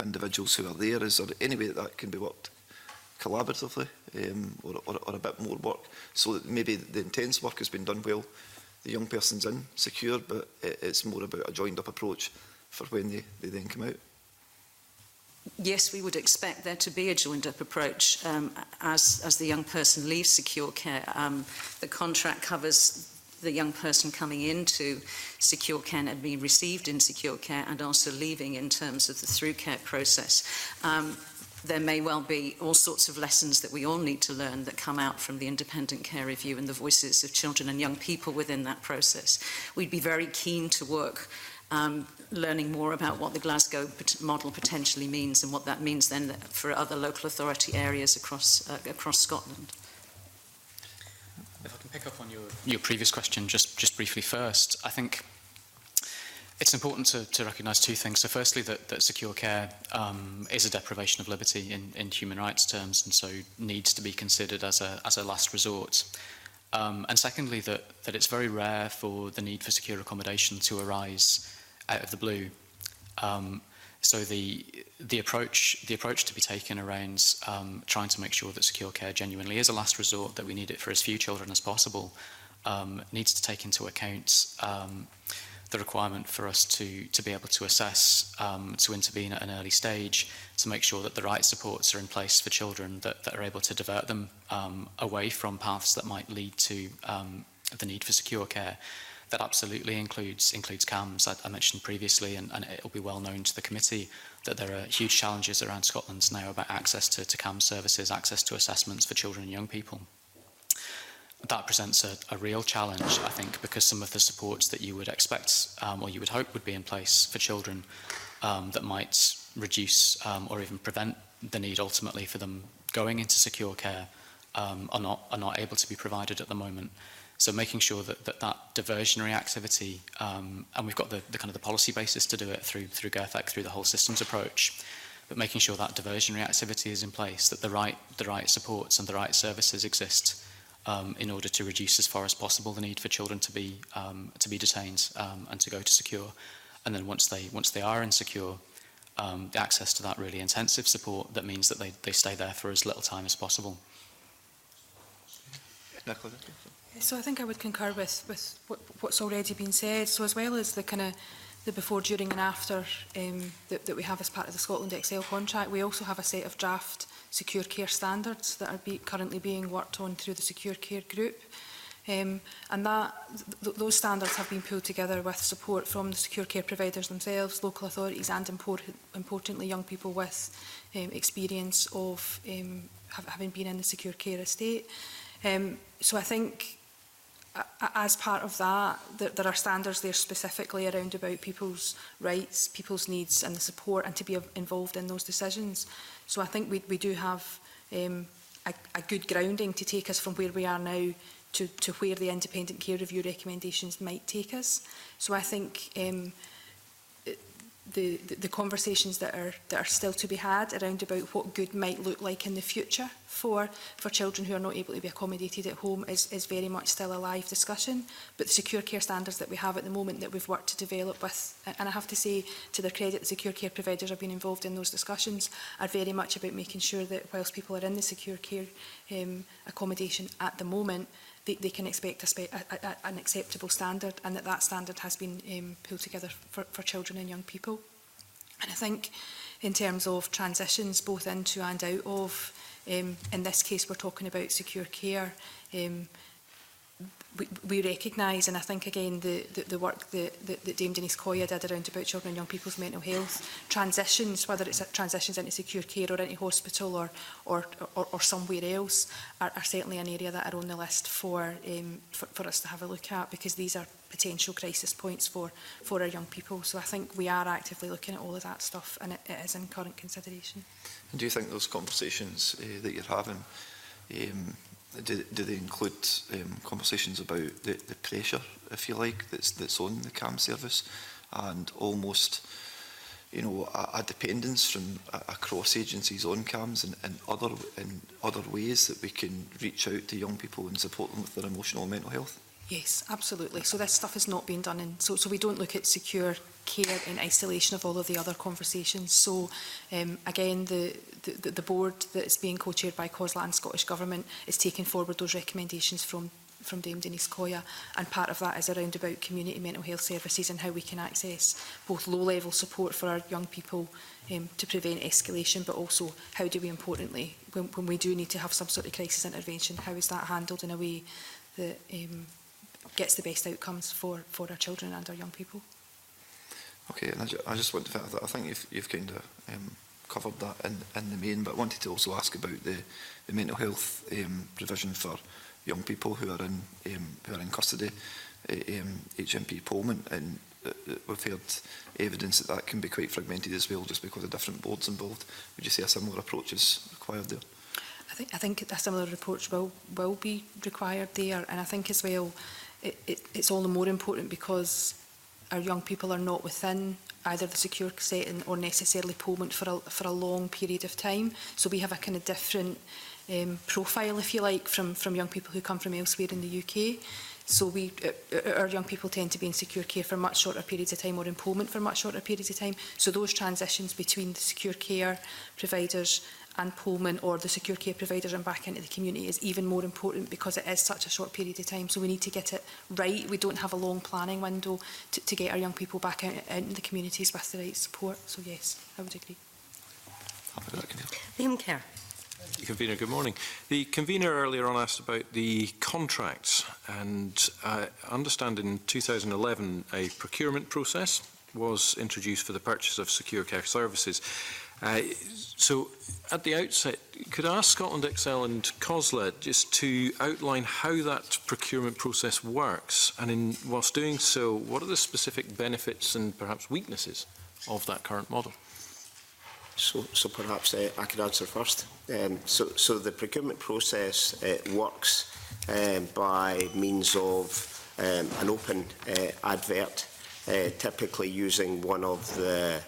individuals who are there. Is there any way that can be worked collaboratively, or a bit more work, so that maybe the intense work has been done while the young person's in secure, but it's more about a joined up approach for when they then come out? Yes, we would expect there to be a joined-up approach as the young person leaves secure care. The contract covers the young person coming into secure care and being received in secure care, and also leaving in terms of the through care process. There may well be all sorts of lessons that we all need to learn that come out from the Independent Care Review and the voices of children and young people within that process. We'd be very keen to work learning more about what the Glasgow model potentially means, and what that means then for other local authority areas across Scotland. If I can pick up on your previous question just briefly first, I think it's important to recognise two things. So firstly, that secure care is a deprivation of liberty in human rights terms, and so needs to be considered as a last resort. And secondly, that it's very rare for the need for secure accommodation to arise out of the blue. So the approach to be taken around trying to make sure that secure care genuinely is a last resort, that we need it for as few children as possible, needs to take into account the requirement for us to be able to assess, to intervene at an early stage, to make sure that the right supports are in place for children that are able to divert them away from paths that might lead to the need for secure care. That absolutely includes CAMHS. I mentioned previously, and it will be well known to the committee, that there are huge challenges around Scotland now about access to CAMHS services, access to assessments for children and young people. That presents a real challenge, I think, because some of the supports that you would expect or you would hope would be in place for children that might reduce or even prevent the need ultimately for them going into secure care are not able to be provided at the moment. So making sure that diversionary activity, and we've got the kind of the policy basis to do it through GERFEC, through the whole systems approach, but making sure that diversionary activity is in place, that the right supports and the right services exist in order to reduce as far as possible the need for children to be detained and to go to secure. And then once they are insecure, the access to that really intensive support that means that they stay there for as little time as possible. Nicola. So I think I would concur with what's already been said. So as well as the kind of the before, during and after that we have as part of the Scotland Excel contract, we also have a set of draft secure care standards that are currently being worked on through the Secure Care Group. And those standards have been pulled together with support from the secure care providers themselves, local authorities and importantly young people with experience of having been in the secure care estate. So I think as part of that, there are standards there specifically around about people's rights, people's needs and the support and to be involved in those decisions. So I think we do have a good grounding to take us from where we are now to where the independent care review recommendations might take us. So I think the conversations that are still to be had around about what good might look like in the future for children who are not able to be accommodated at home is very much still a live discussion. But the secure care standards that we have at the moment that we've worked to develop with, and I have to say to their credit, the secure care providers have been involved in those discussions, are very much about making sure that whilst people are in the secure care accommodation at the moment, they can expect an acceptable standard, and that standard has been pulled together for children and young people. And I think in terms of transitions both into and out of, in this case we're talking about secure care, we recognise, and I think again the work that Dame Denise Coya did around about children and young people's mental health, transitions, whether it's transitions into secure care or into hospital or somewhere else, are certainly an area that are on the list for us to have a look at, because these are potential crisis points for our young people. So I think we are actively looking at all of that stuff, and it is in current consideration. And do you think those conversations that you're having, do they include conversations about the pressure, if you like, that's on the CAMHS service, and almost, you know, a dependence from across agencies on CAMHS and other ways that we can reach out to young people and support them with their emotional and mental health? Yes, absolutely. So this stuff is not being done in, so we don't look at secure care in isolation of all of the other conversations. So again, the board that is being co-chaired by COSLA and Scottish Government is taking forward those recommendations from Dame Denise Coya, and part of that is around about community mental health services and how we can access both low-level support for our young people to prevent escalation, but also how do we importantly, when we do need to have some sort of crisis intervention, how is that handled in a way that gets the best outcomes for our children and our young people. Okay, and I just want to, I think you've kind of covered that in the main, but I wanted to also ask about the mental health provision for young people who are in custody, HMP Pullman, and we've heard evidence that can be quite fragmented as well, just because of different boards involved. Would you say a similar approach is required there? I think a similar approach will be required there, and I think as well it's all the more important because our young people are not within either the secure setting or necessarily Pullman for a long period of time. So we have a kind of different profile, if you like, from young people who come from elsewhere in the UK. So our young people tend to be in secure care for much shorter periods of time, or in Pullman for much shorter periods of time. So those transitions between the secure care providers and Pullman or the secure care providers and back into the community is even more important because it is such a short period of time. So we need to get it right. We don't have a long planning window to get our young people back out in the communities with the right support. So yes, I would agree. Liam Kerr. Convener, good morning. The convener earlier on asked about the contracts, and I understand in 2011 a procurement process was introduced for the purchase of secure care services. So at the outset, could I ask Scotland Excel and COSLA just to outline how that procurement process works, and whilst doing so, what are the specific benefits and perhaps weaknesses of that current model? So perhaps I could answer first. So the procurement process works by means of an open advert, typically using one of the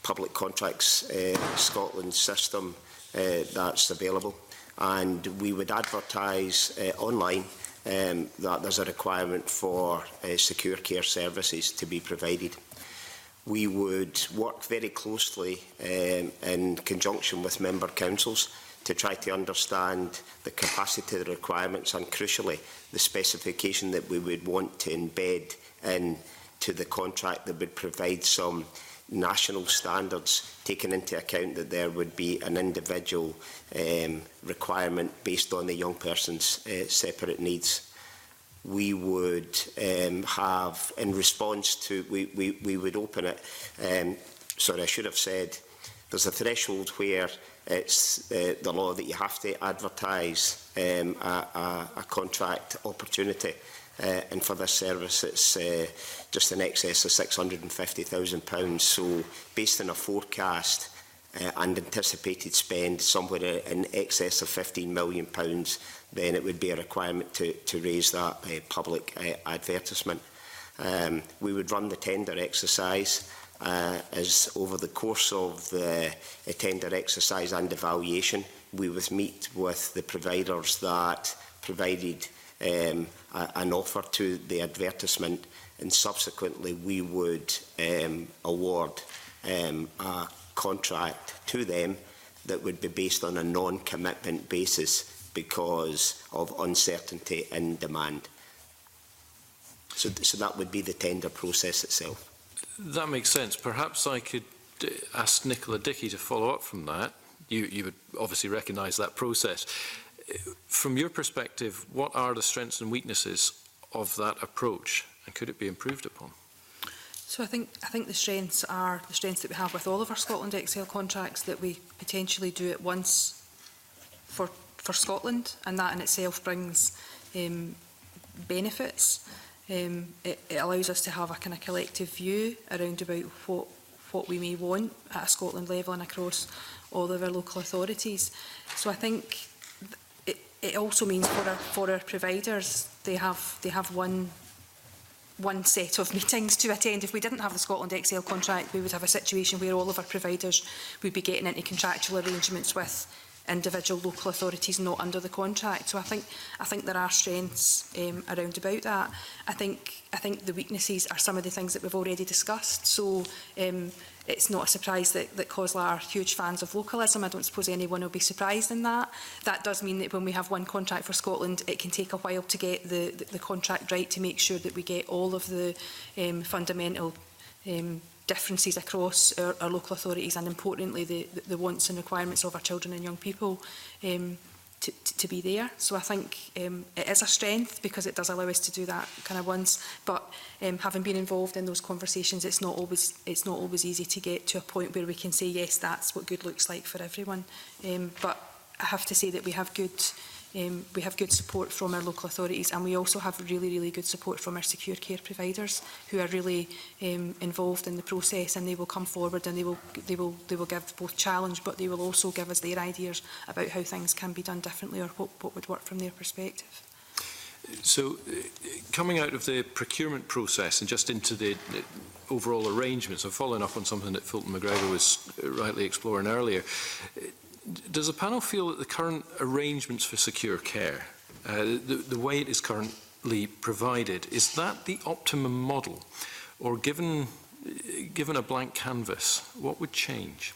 public contracts Scotland system that's available, and we would advertise online that there's a requirement for secure care services to be provided. We would work very closely in conjunction with member councils to try to understand the capacity requirements and, crucially, the specification that we would want to embed into the contract that would provide some national standards, taking into account that there would be an individual requirement based on the young person's separate needs. We would have, in response to, we would open it, sorry, I should have said, there's a threshold where it's the law that you have to advertise a contract opportunity, and for this service it's just in excess of £650,000. So based on a forecast and anticipated spend somewhere in excess of £15 million, then it would be a requirement to raise that public advertisement. We would run the tender exercise as over the course of the tender exercise and evaluation, we would meet with the providers that provided an offer to the advertisement, and subsequently we would award a contract to them that would be based on a non-commitment basis because of uncertainty in demand. So that would be the tender process itself. That makes sense. Perhaps I could ask Nicola Dickey to follow up from that. You would obviously recognise that process. From your perspective, what are the strengths and weaknesses of that approach, and could it be improved upon? So I think the strengths are the strengths that we have with all of our Scotland Excel contracts, that we potentially do it once for Scotland, and that in itself brings benefits. It allows us to have a kind of collective view around about what we may want at a Scotland level and across all of our local authorities. So I think it also means for our providers, they have one set of meetings to attend. If we didn't have the Scotland Excel contract, we would have a situation where all of our providers would be getting into contractual arrangements with individual local authorities not under the contract. So I think there are strengths around about that. I think the weaknesses are some of the things that we've already discussed. So it's not a surprise that COSLA are huge fans of localism. I don't suppose anyone will be surprised in that. That does mean that when we have one contract for Scotland, it can take a while to get the contract right, to make sure that we get all of the fundamental differences across our local authorities, and importantly the wants and requirements of our children and young people to be there. So I think it is a strength because it does allow us to do that kind of once, but having been involved in those conversations, it's not always easy to get to a point where we can say yes, that's what good looks like for everyone. But I have to say that we have good support from our local authorities, and we also have really good support from our secure care providers, who are really involved in the process, and they will come forward and they will give both challenge, but they will also give us their ideas about how things can be done differently, or what would work from their perspective. So coming out of the procurement process and just into the overall arrangements, and following up on something that Fulton McGregor was rightly exploring earlier, does the panel feel that the current arrangements for secure care, the way it is currently provided, is that the optimum model? Or given a blank canvas, what would change?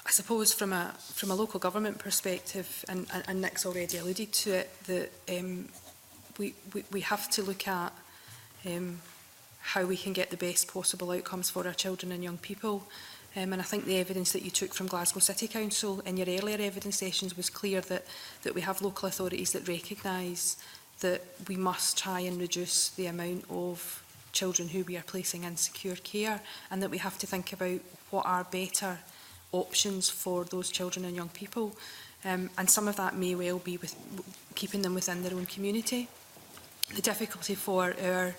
I suppose from a local government perspective, and Nick's already alluded to it, that we have to look at how we can get the best possible outcomes for our children and young people. And I think the evidence that you took from Glasgow City Council in your earlier evidence sessions was clear that we have local authorities that recognise that we must try and reduce the amount of children who we are placing in secure care, and that we have to think about what are better options for those children and young people. And some of that may well be with keeping them within their own community. The difficulty for our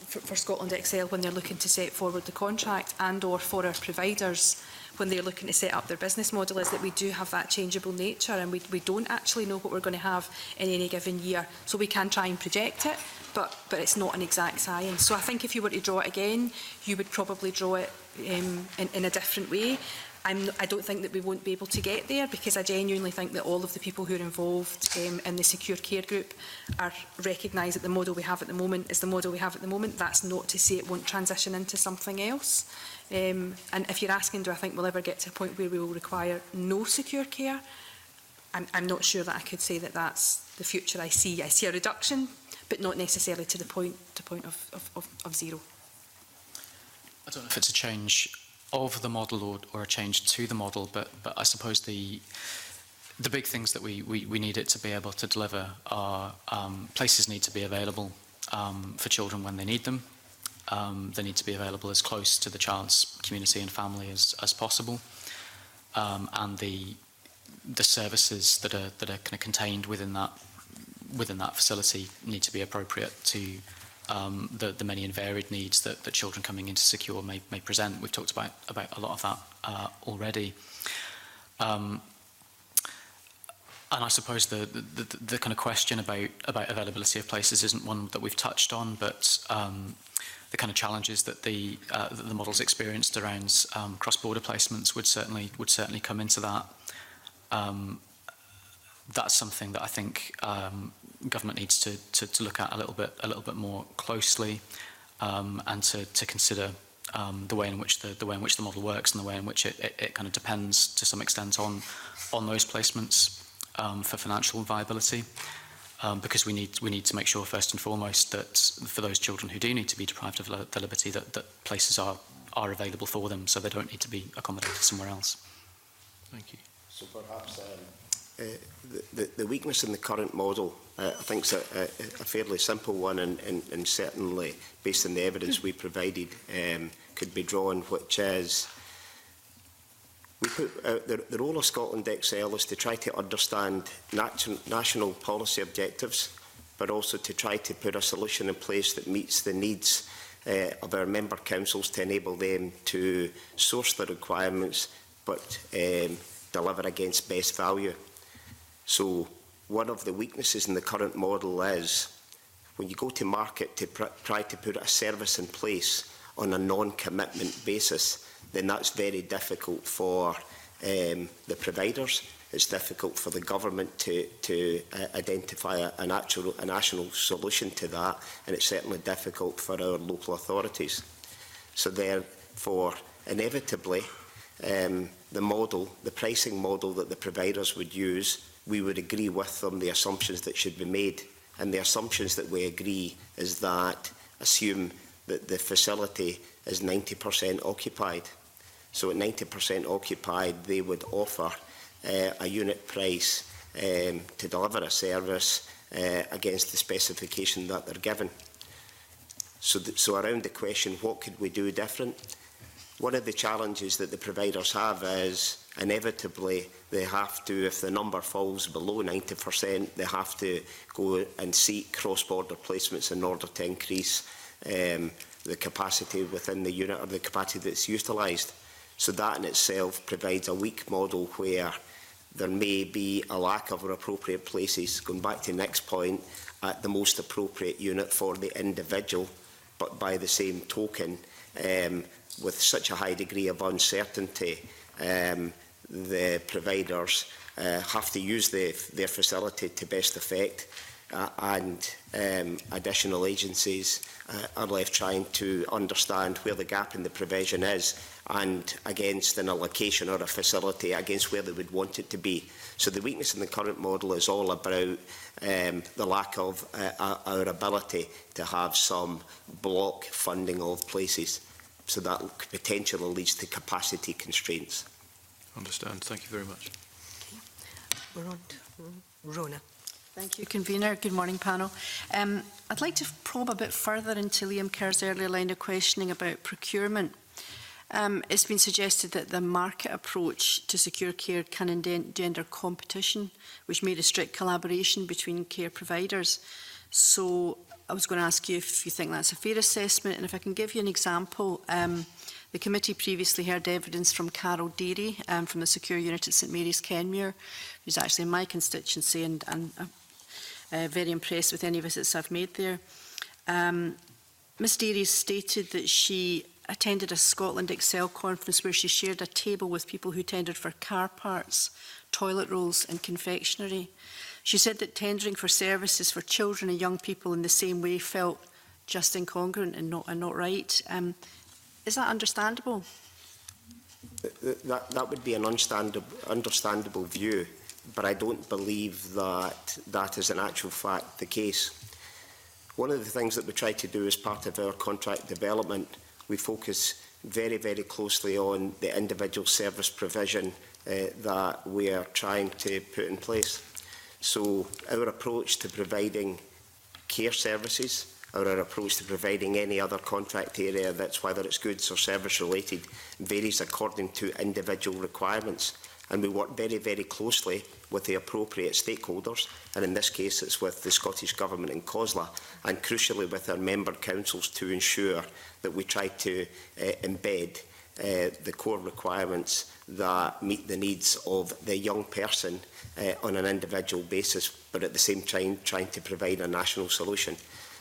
for Scotland Excel when they're looking to set forward the contract, and or for our providers when they're looking to set up their business model, is that we do have that changeable nature, and we don't actually know what we're going to have in any given year. So we can try and project it, but it's not an exact science. So I think if you were to draw it again, you would probably draw it in a different way. I don't think that we won't be able to get there, because I genuinely think that all of the people who are involved in the secure care group are recognise that the model we have at the moment is the model we have at the moment. That's not to say it won't transition into something else. And if you're asking, do I think we'll ever get to a point where we will require no secure care? I'm not sure that I could say that that's the future I see. I see a reduction, but not necessarily to the point of zero. I don't know if it's a change of the model or a change to the model, but I suppose the big things that we need it to be able to deliver are places need to be available for children when they need them. They need to be available as close to the child's community and family as possible, and the services that are kind of contained within that facility need to be appropriate to the many and varied needs that children coming into secure may present. We've talked about a lot of that already. And I suppose the kind of question about availability of places isn't one that we've touched on, but the kind of challenges that the model's experienced around cross-border placements would certainly come into that. That's something that I think government needs to look at a little bit more closely, and to consider the way in which the model works, and the way in which it kind of depends to some extent on those placements for financial viability, because we need to make sure first and foremost that for those children who do need to be deprived of their liberty, that places are available for them, so they don't need to be accommodated somewhere else. Thank you. So perhaps the weakness in the current model, I think, is a fairly simple one, and certainly based on the evidence we provided could be drawn, which is we put the role of Scotland Excel is to try to understand national policy objectives, but also to try to put a solution in place that meets the needs of our member councils, to enable them to source the requirements but deliver against best value. So one of the weaknesses in the current model is when you go to market to try to put a service in place on a non-commitment basis, then that's very difficult for the providers. It's difficult for the government to identify a national solution to that, and it's certainly difficult for our local authorities. So therefore, inevitably, the pricing model that the providers would use, we would agree with them the assumptions that should be made. And the assumptions that we agree is that assume that the facility is 90% occupied. So at 90% occupied, they would offer a unit price to deliver a service against the specification that they're given. So around the question, what could we do different? One of the challenges that the providers have is inevitably they have to, if the number falls below 90%, they have to go and seek cross-border placements in order to increase the capacity within the unit, or the capacity that's utilised. So that in itself provides a weak model where there may be a lack of appropriate places, going back to Nick's point, at the most appropriate unit for the individual, but by the same token, with such a high degree of uncertainty, the providers have to use their facility to best effect, and additional agencies are left trying to understand where the gap in the provision is and against an allocation or a facility against where they would want it to be. So the weakness in the current model is all about the lack of our ability to have some block funding of places. So that potentially leads to capacity constraints. Understand. Thank you very much. We're on to Rona. Thank you, Convener. Good morning, panel. I'd like to probe a bit further into Liam Kerr's earlier line of questioning about procurement. It's been suggested that the market approach to secure care can engender competition, which may restrict collaboration between care providers. So I was going to ask you if you think that's a fair assessment, and if I can give you an example. The committee previously heard evidence from Carol Deary from the Secure Unit at St Mary's Kenmure, who's actually in my constituency, and very impressed with any visits I've made there. Ms Deary stated that she attended a Scotland Excel conference where she shared a table with people who tendered for car parts, toilet rolls and confectionery. She said that tendering for services for children and young people in the same way felt just incongruent and not right. Is that understandable? That would be an understandable view, but I don't believe that that is in actual fact the case. One of the things that we try to do as part of our contract development, we focus very, very closely on the individual service provision that we are trying to put in place. So our approach to providing care services, or our approach to providing any other contract area that's whether it's goods or service related, varies according to individual requirements. And we work very, very closely with the appropriate stakeholders, and in this case it's with the Scottish Government and COSLA, and crucially with our member councils to ensure that we try to embed the core requirements that meet the needs of the young person on an individual basis, but at the same time trying to provide a national solution.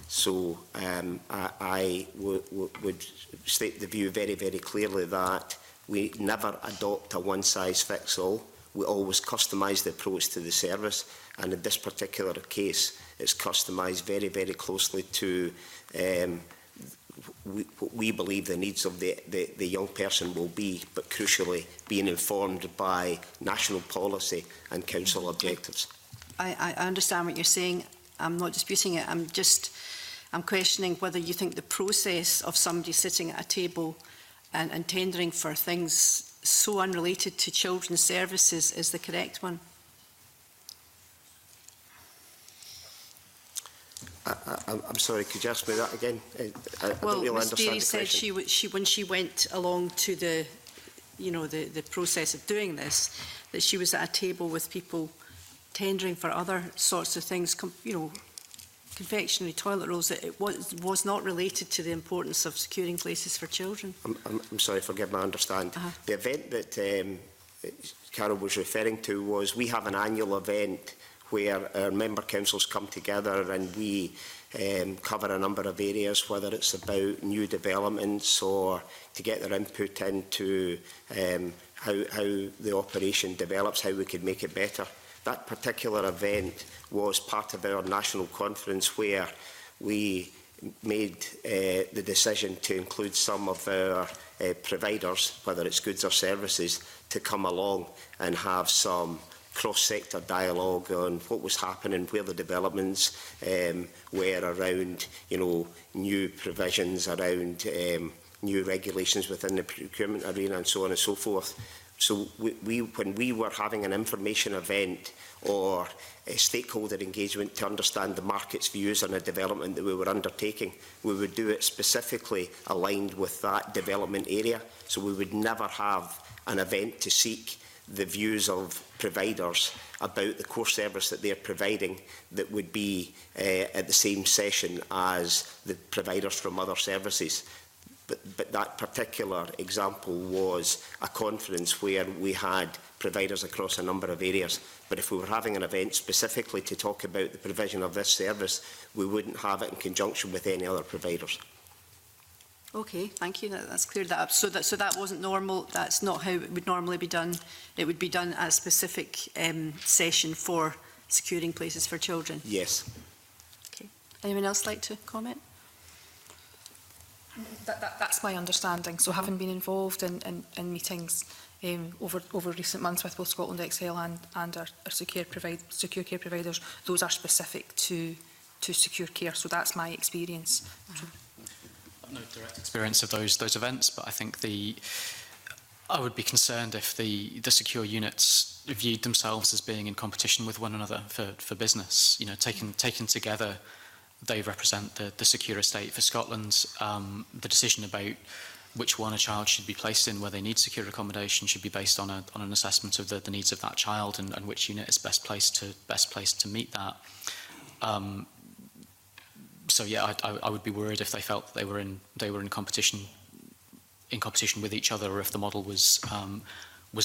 So I would state the view very, very clearly that we never adopt a one-size-fits-all. We always customise the approach to the service, and in this particular case, it's customised very, very closely to what we believe the needs of the young person will be, but crucially being informed by national policy and council objectives. I understand what you're saying. I'm not disputing it. I'm questioning whether you think the process of somebody sitting at a table and tendering for things so unrelated to children's services is the correct one. I'm sorry, could you ask me that again? I Well, don't really Ms Deary understand said when she went along to the process of doing this, that she was at a table with people tendering for other sorts of things, confectionery, toilet rolls. It was not related to the importance of securing places for children. I'm sorry, forgive my understand. The event that Carol was referring to was, we have an annual event where our member councils come together and we cover a number of areas, whether it's about new developments or to get their input into how the operation develops, how we could make it better. That particular event was part of our national conference where we made the decision to include some of our providers, whether it's goods or services, to come along and have some cross-sector dialogue on what was happening, where the developments were around, new provisions, around new regulations within the procurement arena and so on and so forth. So when we were having an information event or a stakeholder engagement to understand the market's views on a development that we were undertaking, we would do it specifically aligned with that development area. So we would never have an event to seek the views of providers about the core service that they're providing that would be at the same session as the providers from other services. But that particular example was a conference where we had providers across a number of areas. But if we were having an event specifically to talk about the provision of this service, we wouldn't have it in conjunction with any other providers. Okay, thank you. That's cleared that up. So that wasn't normal. That's not how it would normally be done. It would be done at a specific session for securing places for children. Yes. Anyone else like to comment? That's my understanding. So having been involved in meetings over recent months with both Scotland Excel and our secure care providers, those are specific to secure care. So that's my experience. I've no direct experience of those events, but I think I would be concerned if the secure units viewed themselves as being in competition with one another for business. You know, taken together, they represent the secure estate for Scotland. The decision about which one a child should be placed in, where they need secure accommodation, should be based on an assessment of the needs of that child and which unit is best placed to meet that. So yeah, I would be worried if they felt they were in competition with each other, or if the model was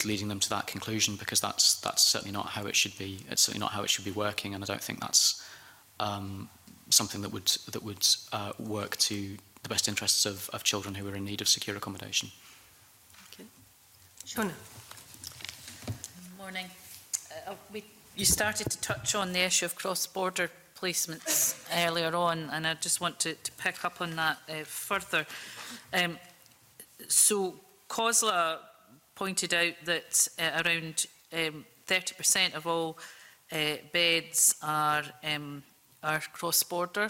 leading them to that conclusion, because that's certainly not how it should be. It's certainly not how it should be working, and I don't think that's something that would work to the best interests of children who are in need of secure accommodation. Okay. Shona. Morning. You started to touch on the issue of cross-border placements earlier on, and I just want to pick up on that further. So COSLA pointed out that around 30% of all beds are cross-border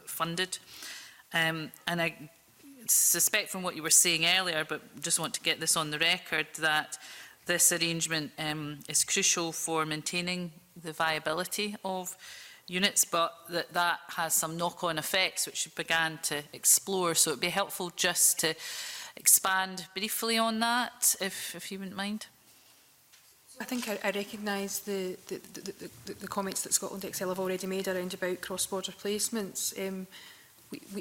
funded, and I suspect from what you were saying earlier, but just want to get this on the record, that this arrangement is crucial for maintaining the viability of units, but that has some knock-on effects which we began to explore. So it would be helpful just to expand briefly on that, if you wouldn't mind. I think I recognise the comments that Scotland Excel have already made around about cross-border placements.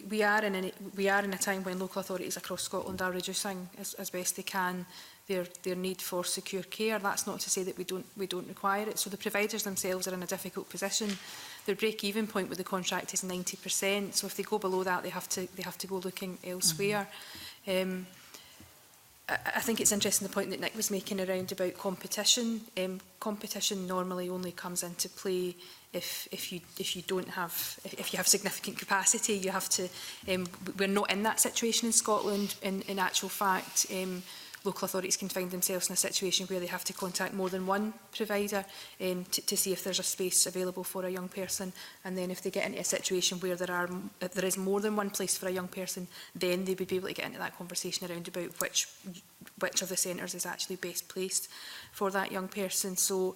We are in a time when local authorities across Scotland are reducing as best they can their need for secure care. That's not to say that we don't require it. So the providers themselves are in a difficult position. Their break-even point with the contract is 90%. So if they go below that, they have to go looking elsewhere. I think it's interesting the point that Nick was making around about competition. Competition normally only comes into play if you have significant capacity. You have to. We're not in that situation in Scotland. In actual fact, local authorities can find themselves in a situation where they have to contact more than one provider to see if there's a space available for a young person. And then if they get into a situation where there is more than one place for a young person, then they would be able to get into that conversation around about which of the centres is actually best placed for that young person. So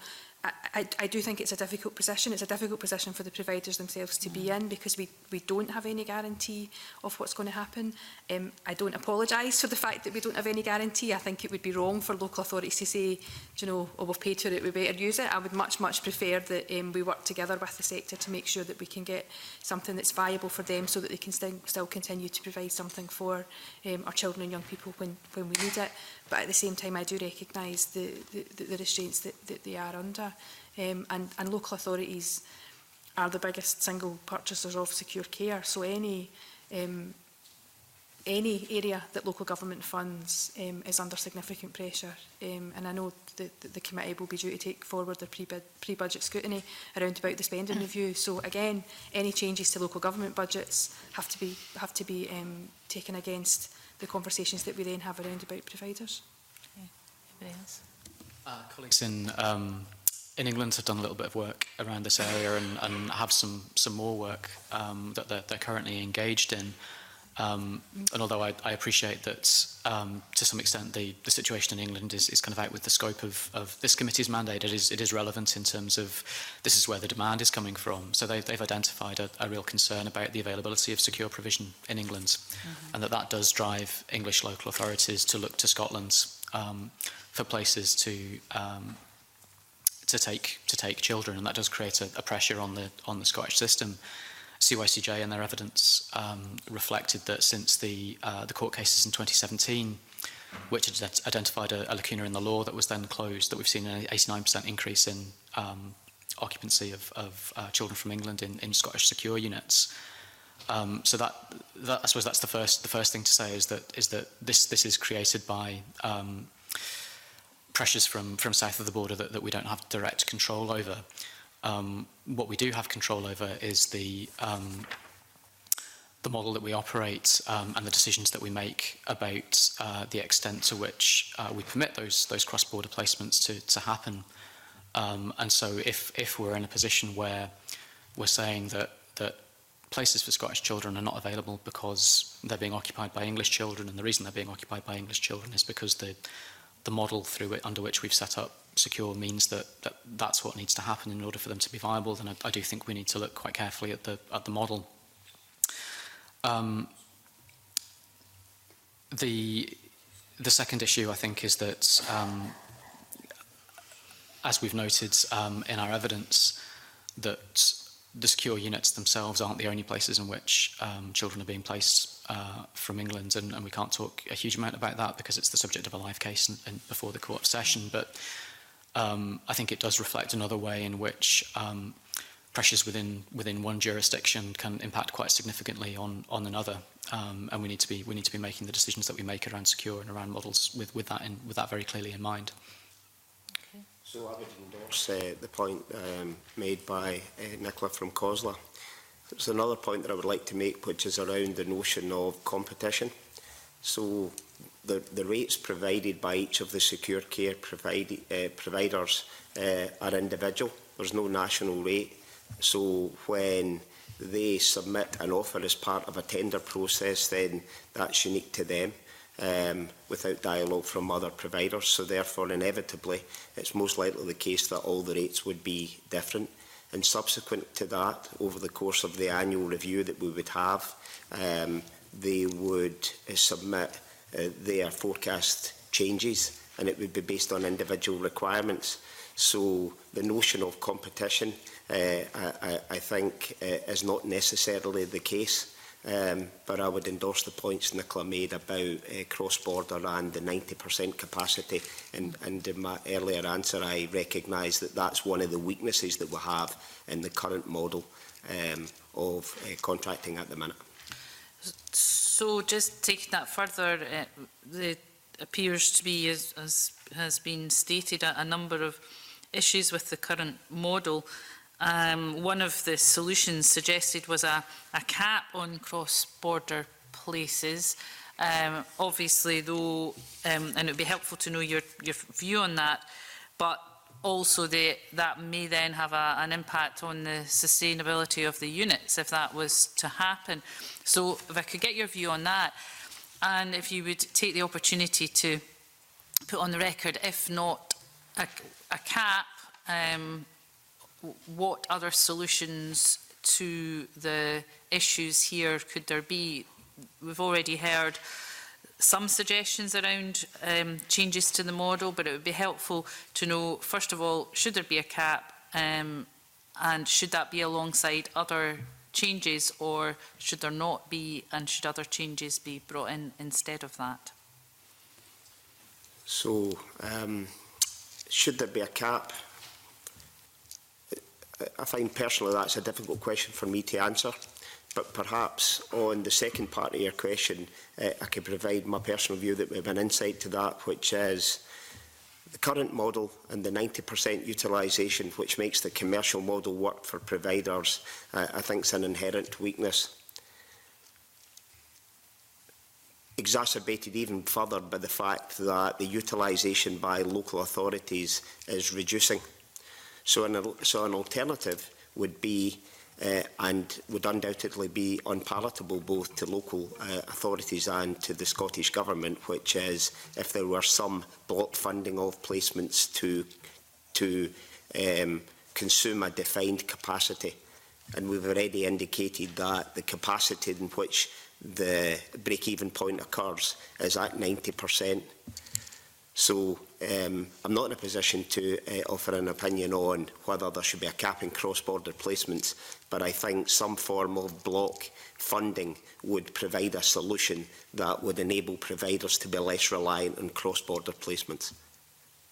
I do think it's a difficult position. It's a difficult position for the providers themselves to be in, because we don't have any guarantee of what's going to happen. I don't apologise for the fact that we don't have any guarantee. I think it would be wrong for local authorities to say, you know, oh, we've paid for it, we better use it. I would much prefer that we work together with the sector to make sure that we can get something that's viable for them, so that they can still continue to provide something for our children and young people when we need it. But at the same time, I do recognise the restraints that they are under. And local authorities are the biggest single purchasers of secure care. So any area that local government funds is under significant pressure. And I know the committee will be due to take forward their pre-budget scrutiny around about the spending review. So again, any changes to local government budgets have to be taken against the conversations that we then have around about providers. Anybody else? Colleagues in England have done a little bit of work around this area and have some more work that they're currently engaged in. And although I appreciate that to some extent the situation in England is kind of out with the scope of this committee's mandate, it is relevant in terms of this is where the demand is coming from. So they've identified a real concern about the availability of secure provision in England, and that does drive English local authorities to look to Scotland for places to take children, and that does create a pressure on the Scottish system. CYCJ and their evidence reflected that since the court cases in 2017, which had identified a lacuna in the law that was then closed, that we've seen an 89% increase in occupancy of children from England in Scottish secure units. So that I suppose that's the first thing to say is that this is created by pressures from south of the border that we don't have direct control over. What we do have control over is the model that we operate and the decisions that we make about the extent to which we permit those cross-border placements to happen. And so if we're in a position where we're saying that places for Scottish children are not available because they're being occupied by English children, and the reason they're being occupied by English children is because the model under which we've set up Secure means that's what needs to happen in order for them to be viable, then I do think we need to look quite carefully at the model. The second issue, I think, is that, as we've noted in our evidence, that the secure units themselves aren't the only places in which children are being placed from England, and we can't talk a huge amount about that because it's the subject of a live case before the court session. But I think it does reflect another way in which pressures within one jurisdiction can impact quite significantly on another, and we need to be making the decisions that we make around secure and around models with that very clearly in mind. Okay. So I would endorse the point made by Nicola from COSLA. There's another point that I would like to make, which is around the notion of competition. So the rates provided by each of the secure care providers are individual. There's no national rate. So when they submit an offer as part of a tender process, then that's unique to them, without dialogue from other providers. So therefore, inevitably, it's most likely the case that all the rates would be different. And subsequent to that, over the course of the annual review that we would have, they would submit their forecast changes, and it would be based on individual requirements. So the notion of competition, I think, is not necessarily the case. But I would endorse the points Nicola made about cross-border and the 90% capacity. And in my earlier answer, I recognise that that's one of the weaknesses that we have in the current model of contracting at the minute. So just taking that further, there appears to be, as has been stated, a number of issues with the current model. One of the solutions suggested was a cap on cross-border places. Obviously, though, and it would be helpful to know your view on that, but also that may then have an impact on the sustainability of the units if that was to happen. So if I could get your view on that, and if you would take the opportunity to put on the record, if not a cap, what other solutions to the issues here could there be? We've already heard some suggestions around changes to the model, but it would be helpful to know, first of all, should there be a cap, and should that be alongside other changes, or should there not be, and should other changes be brought in instead of that? So, should there be a cap? I find personally that's a difficult question for me to answer, but perhaps on the second part of your question, I could provide my personal view that we have an insight to that, which is the current model and the 90% utilisation, which makes the commercial model work for providers, I think is an inherent weakness. Exacerbated even further by the fact that the utilisation by local authorities is reducing. So an alternative would be, and would undoubtedly be unpalatable both to local authorities and to the Scottish Government, which is if there were some block funding of placements to consume a defined capacity. And we've already indicated that the capacity in which the break-even point occurs is at 90%. So I'm not in a position to offer an opinion on whether there should be a cap in cross-border placements, but I think some form of block funding would provide a solution that would enable providers to be less reliant on cross-border placements.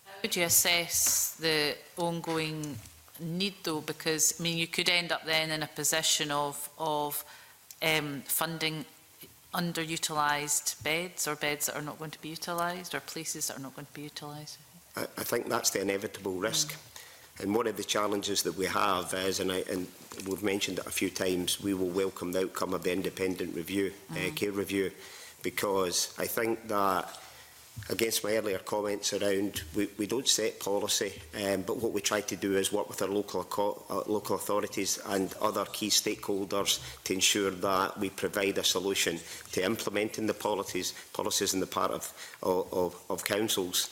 How would you assess the ongoing need, though? Because, I mean, you could end up then in a position of funding underutilised beds, or beds that are not going to be utilised, or places that are not going to be utilised? I think that's the inevitable risk. And one of the challenges that we have is, and we've mentioned it a few times, we will welcome the outcome of the independent review, care review, because I think that, against my earlier comments around, we don't set policy, but what we try to do is work with our local authorities and other key stakeholders to ensure that we provide a solution to implementing the policies on the part of councils.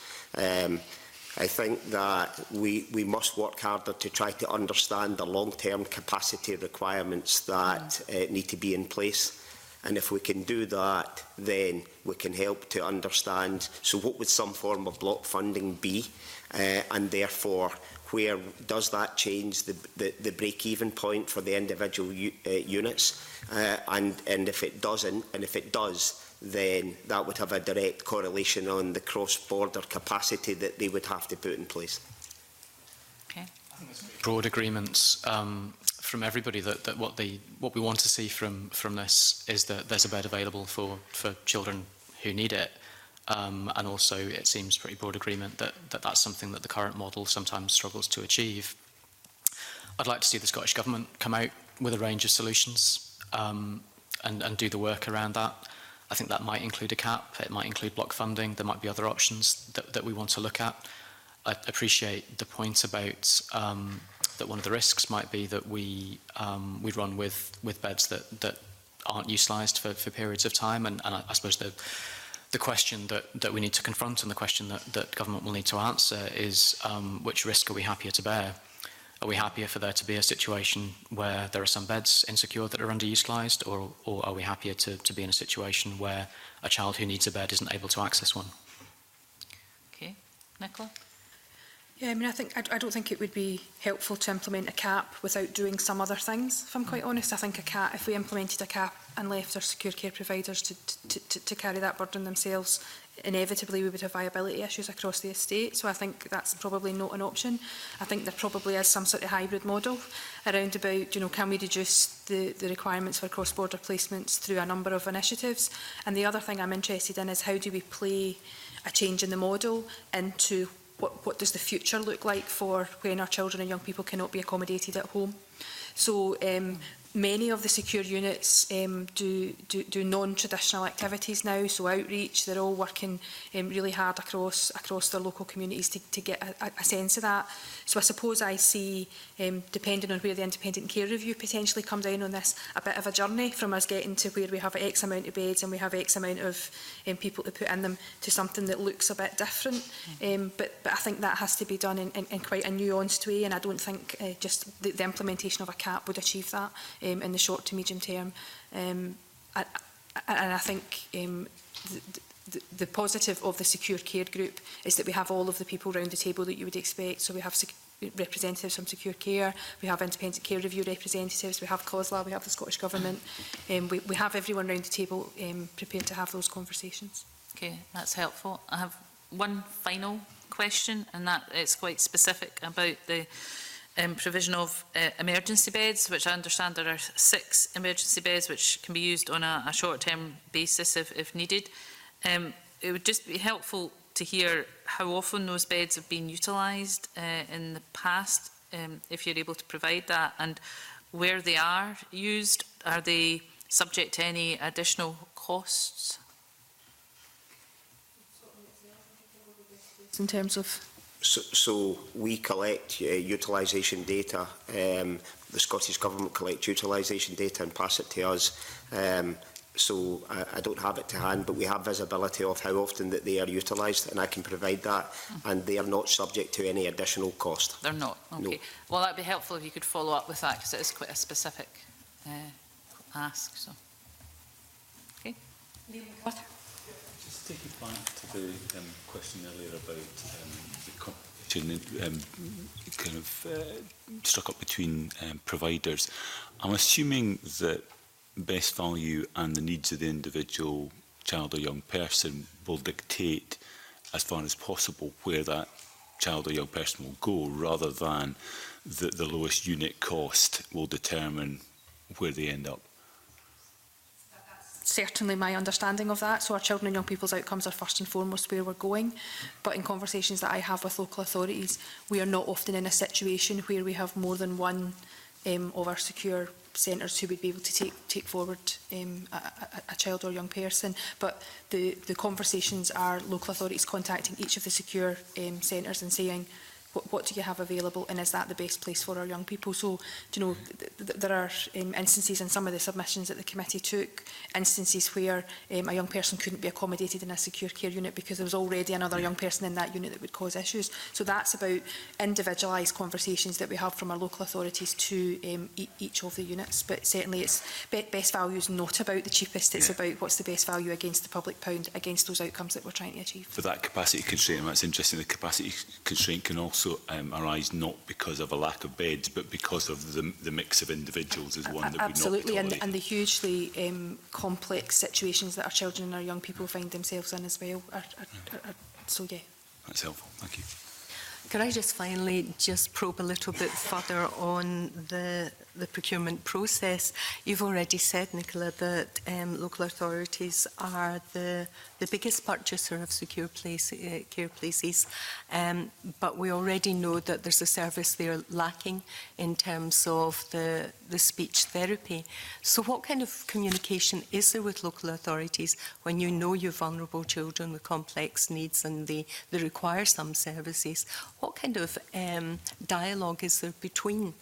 I think that we must work harder to try to understand the long-term capacity requirements that need to be in place. And if we can do that, then we can help to understand, so what would some form of block funding be? And therefore, where does that change the break-even point for the individual units? And if it doesn't, and if it does, then that would have a direct correlation on the cross-border capacity that they would have to put in place. Okay. Broad agreements from everybody that what we want to see from this is that there's a bed available for children who need it, and also it seems pretty broad agreement that that's something that the current model sometimes struggles to achieve. I'd like to see the Scottish Government come out with a range of solutions and do the work around that. I think that might include a cap, it might include block funding, there might be other options that we want to look at. I appreciate the point about that one of the risks might be that we run with beds that aren't utilised for periods of time, and I suppose the question that we need to confront and the question that government will need to answer is which risk are we happier to bear? Are we happier for there to be a situation where there are some beds insecure that are underutilised, or are we happier to be in a situation where a child who needs a bed isn't able to access one? Okay, Nicola? Yeah, I mean, I don't think it would be helpful to implement a cap without doing some other things, if I'm quite honest. I think a cap, if we implemented a cap and left our secure care providers to carry that burden themselves, inevitably we would have viability issues across the estate. So I think that's probably not an option. I think there probably is some sort of hybrid model around about, you know, can we reduce the requirements for cross-border placements through a number of initiatives? And the other thing I'm interested in is how do we play a change in the model into what does the future look like for when our children and young people cannot be accommodated at home? So many of the secure units do non-traditional activities now, so outreach, they're all working really hard across their local communities to get a sense of that. So I suppose I see, depending on where the independent care review potentially come down on this, a bit of a journey from us getting to where we have X amount of beds and we have X amount of people to put in them to something that looks a bit different. But I think that has to be done in quite a nuanced way, and I don't think just the implementation of a cap would achieve that in the short to medium term. And I think the positive of the secure care group is that we have all of the people round the table that you would expect. So we have representatives from secure care, we have independent care review representatives, we have COSLA, we have the Scottish Government. We have everyone round the table prepared to have those conversations. Okay, that's helpful. I have one final question, and that it's quite specific about the provision of emergency beds, which I understand there are 6 emergency beds which can be used on a short-term basis if needed. It would just be helpful to hear how often those beds have been utilised in the past, if you're able to provide that, and where they are used, are they subject to any additional costs? In terms of So we collect utilisation data. The Scottish Government collects utilisation data and pass it to us. So I don't have it to hand, but we have visibility of how often that they are utilised, and I can provide that, and they are not subject to any additional cost. They're not? Okay. No. Well, that'd be helpful if you could follow up with that, because it is quite a specific ask. So, okay. Just taking back to the question earlier about the competition kind of struck up between providers. I'm assuming that best value and the needs of the individual child or young person will dictate as far as possible where that child or young person will go, rather than the lowest unit cost will determine where they end up. certainly my understanding of that. So our children and young people's outcomes are first and foremost where we're going. But in conversations that I have with local authorities, we are not often in a situation where we have more than one of our secure centres who would be able to take forward a child or young person. But the conversations are local authorities contacting each of the secure centres and saying, what do you have available, and is that the best place for our young people? So, you know, there are instances in some of the submissions that the committee took, instances where a young person couldn't be accommodated in a secure care unit because there was already another young person in that unit that would cause issues. So that's about individualised conversations that we have from our local authorities to each of the units. But certainly it's best value is not about the cheapest, it's about what's the best value against the public pound, against those outcomes that we're trying to achieve. For that capacity constraint, and that's interesting, the capacity constraint can also arise not because of a lack of beds, but because of the mix of individuals is one that absolutely, would not be and the hugely complex situations that our children and our young people find themselves in as well. So yeah. That's helpful, thank you. Could I just finally just probe a little bit further on the procurement process? You've already said, Nicola, that local authorities are the biggest purchaser of secure care places, but we already know that there's a service there lacking in terms of the speech therapy. So what kind of communication is there with local authorities when you know you have vulnerable children with complex needs and they require some services? What kind of dialogue is there between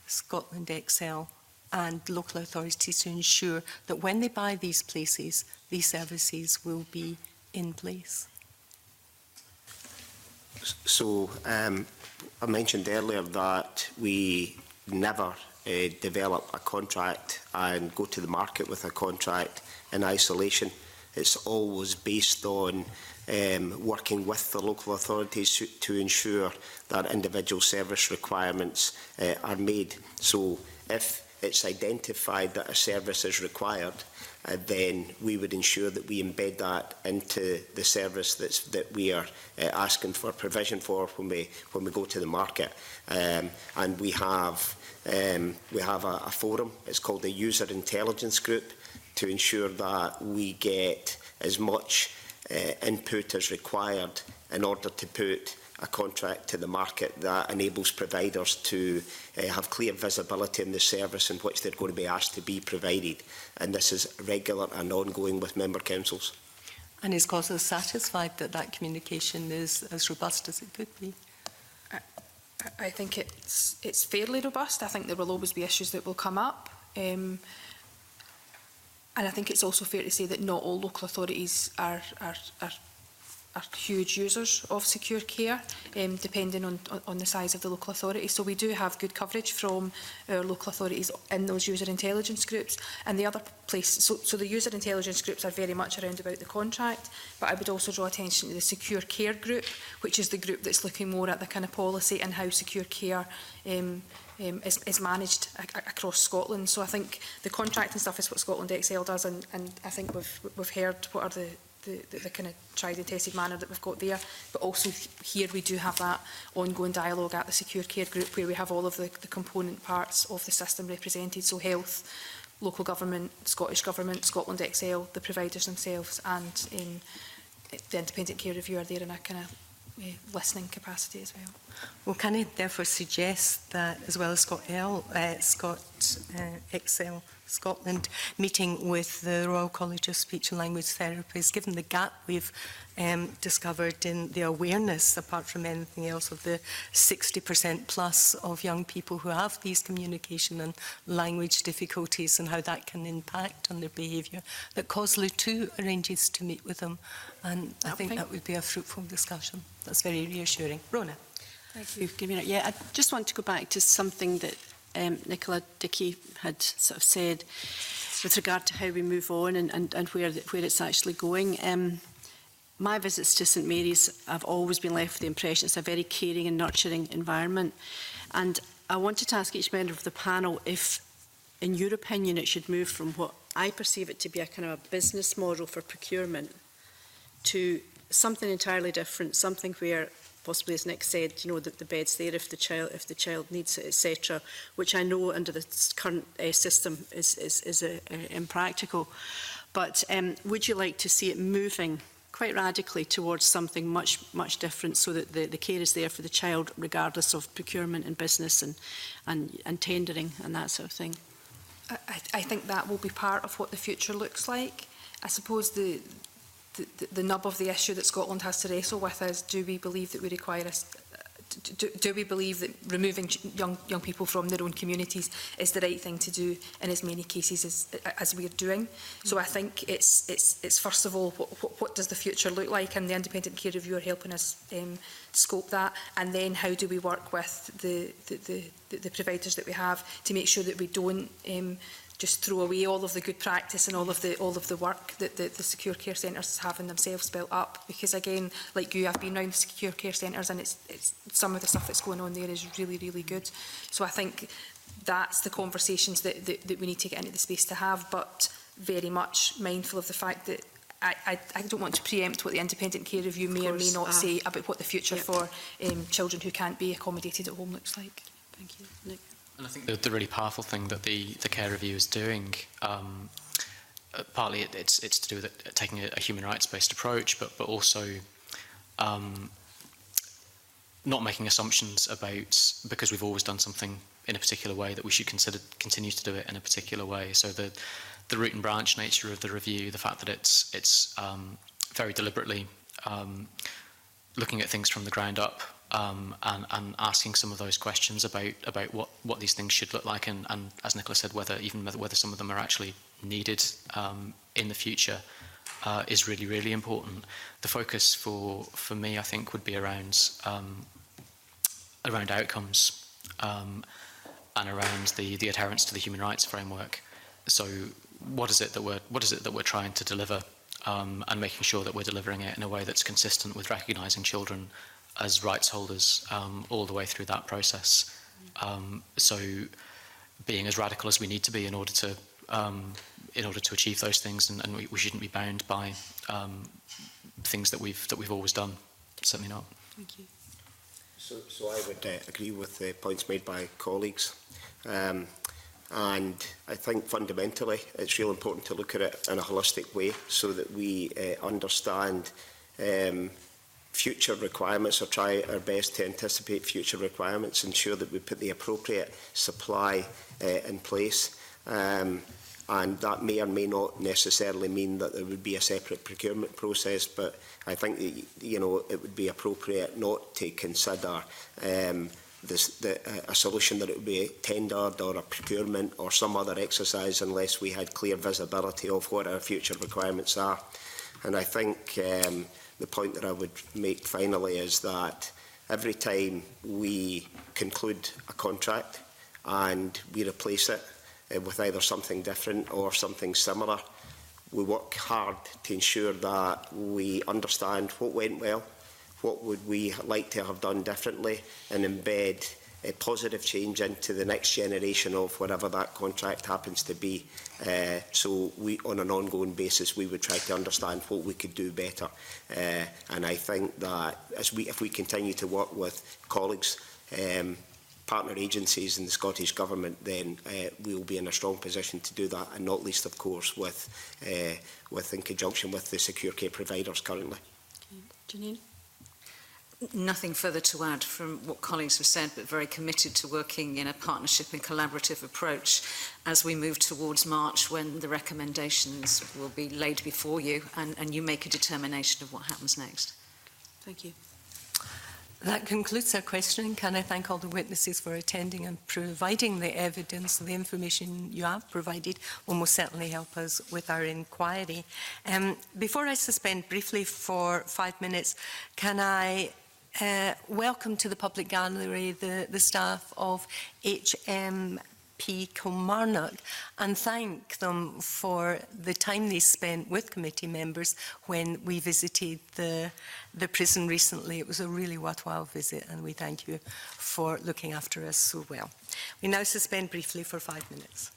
Scotland Excel and local authorities to ensure that when they buy these places, these services will be in place? So I mentioned earlier that we never develop a contract and go to the market with a contract in isolation. It's always based on working with the local authorities to ensure that individual service requirements are made. So if it's identified that a service is required, then we would ensure that we embed that into the service that we are asking for provision for when we go to the market. And we have a forum. It's called the User Intelligence Group, to ensure that we get as much input as required in order to put a contract to the market that enables providers to have clear visibility in the service in which they're going to be asked to be provided. And this is regular and ongoing with member councils. And is COSLA satisfied that that communication is as robust as it could be? I think it's fairly robust. I think there will always be issues that will come up. And I think it's also fair to say that not all local authorities are huge users of secure care, depending on the size of the local authority. So we do have good coverage from our local authorities in those user intelligence groups. And the other place, so the user intelligence groups are very much around about the contract, but I would also draw attention to the secure care group, which is the group that's looking more at the kind of policy and how secure care is managed across Scotland. So I think the contract and stuff is what Scotland Excel does, and I think we've heard what are the kind of tried and tested manner that we've got there. But also here we do have that ongoing dialogue at the secure care group, where we have all of the component parts of the system represented. So health, local government, Scottish Government, Scotland Excel, the providers themselves, and the independent care reviewer there in a kind of listening capacity as well. Well, can I therefore suggest that, as well as Scott Excel Scotland, meeting with the Royal College of Speech and Language Therapists, given the gap we've discovered in the awareness, apart from anything else, of the 60% plus of young people who have these communication and language difficulties and how that can impact on their behaviour, that COSLA too arranges to meet with them. And I think that would be a fruitful discussion. That's very reassuring. Rona. Thank you, Convener. Yeah, I just want to go back to something that Nicola Dickey had sort of said with regard to how we move on and where it's actually going. My visits to St Mary's have always been left with the impression it's a very caring and nurturing environment. And I wanted to ask each member of the panel if, in your opinion, it should move from what I perceive it to be a kind of a business model for procurement to something entirely different, something where possibly, as Nick said, you know, that the bed's there if the child needs it, etc., which I know under the current system is impractical. But would you like to see it moving quite radically towards something much different, so that the care is there for the child regardless of procurement and business and tendering and that sort of thing? I think that will be part of what the future looks like. I suppose the nub of the issue that Scotland has to wrestle with is, do we believe that we require do we believe that removing young people from their own communities is the right thing to do in as many cases as we're doing? So I think it's first of all, what does the future look like, and the independent care review are helping us scope that, and then how do we work with the providers that we have to make sure that we don't just throw away all of the good practice and all of the work that the secure care centres have in themselves built up. Because again, like you, I've been around the secure care centres, and it's some of the stuff that's going on there is really, really good. So I think that's the conversations that we need to get into the space to have, but very much mindful of the fact that I don't want to preempt what the independent care review may or may not say about what the future for children who can't be accommodated at home looks like. Thank you. Nick? And I think the really powerful thing that the care review is doing, partly it's to do with taking a human rights-based approach, but also not making assumptions about, because we've always done something in a particular way, that we should continue to do it in a particular way. So the root and branch nature of the review, the fact that it's very deliberately looking at things from the ground up, and asking some of those questions about what these things should look like, and as Nicola said, whether some of them are actually needed in the future, is really, really important. The focus for me, I think, would be around outcomes and around the adherence to the human rights framework. So what is it that we're trying to deliver, and making sure that we're delivering it in a way that's consistent with recognising children as rights holders all the way through that process. So being as radical as we need to be in order to achieve those things, and we shouldn't be bound by things that we've always done. Certainly not. Thank you. So I would agree with the points made by colleagues. And I think fundamentally it's really important to look at it in a holistic way, so that we understand future requirements, or try our best to anticipate future requirements, ensure that we put the appropriate supply in place. And that may or may not necessarily mean that there would be a separate procurement process, but I think that, it would be appropriate not to consider a solution that it would be tendered or a procurement or some other exercise unless we had clear visibility of what our future requirements are. And I think the point that I would make finally is that every time we conclude a contract and we replace it with either something different or something similar, we work hard to ensure that we understand what went well, what would we like to have done differently, and embed a positive change into the next generation of whatever that contract happens to be. So we, on an ongoing basis, we would try to understand what we could do better. And I think that if we continue to work with colleagues, partner agencies in the Scottish Government, then we will be in a strong position to do that, and not least, of course, with in conjunction with the secure care providers currently. Okay. Janine? Nothing further to add from what colleagues have said, but very committed to working in a partnership and collaborative approach as we move towards March, when the recommendations will be laid before you, and you make a determination of what happens next. Thank you. That concludes our questioning. Can I thank all the witnesses for attending and providing the evidence. The information you have provided will most certainly help us with our inquiry. Before I suspend briefly for 5 minutes, can I welcome to the public gallery the staff of HMP Kilmarnock and thank them for the time they spent with committee members when we visited the prison recently. It was a really worthwhile visit, and we thank you for looking after us so well. We now suspend briefly for 5 minutes.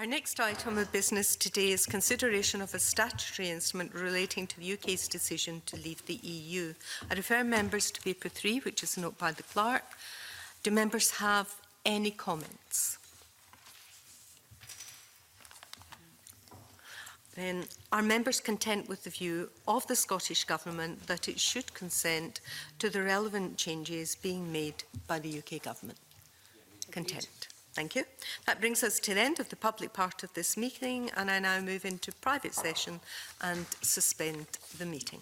Our next item of business today is consideration of a statutory instrument relating to the UK's decision to leave the EU. I refer members to paper 3, which is a note by the clerk. Do members have any comments? Then are members content with the view of the Scottish Government that it should consent to the relevant changes being made by the UK Government? Content. Thank you. That brings us to the end of the public part of this meeting, and I now move into private session and suspend the meeting.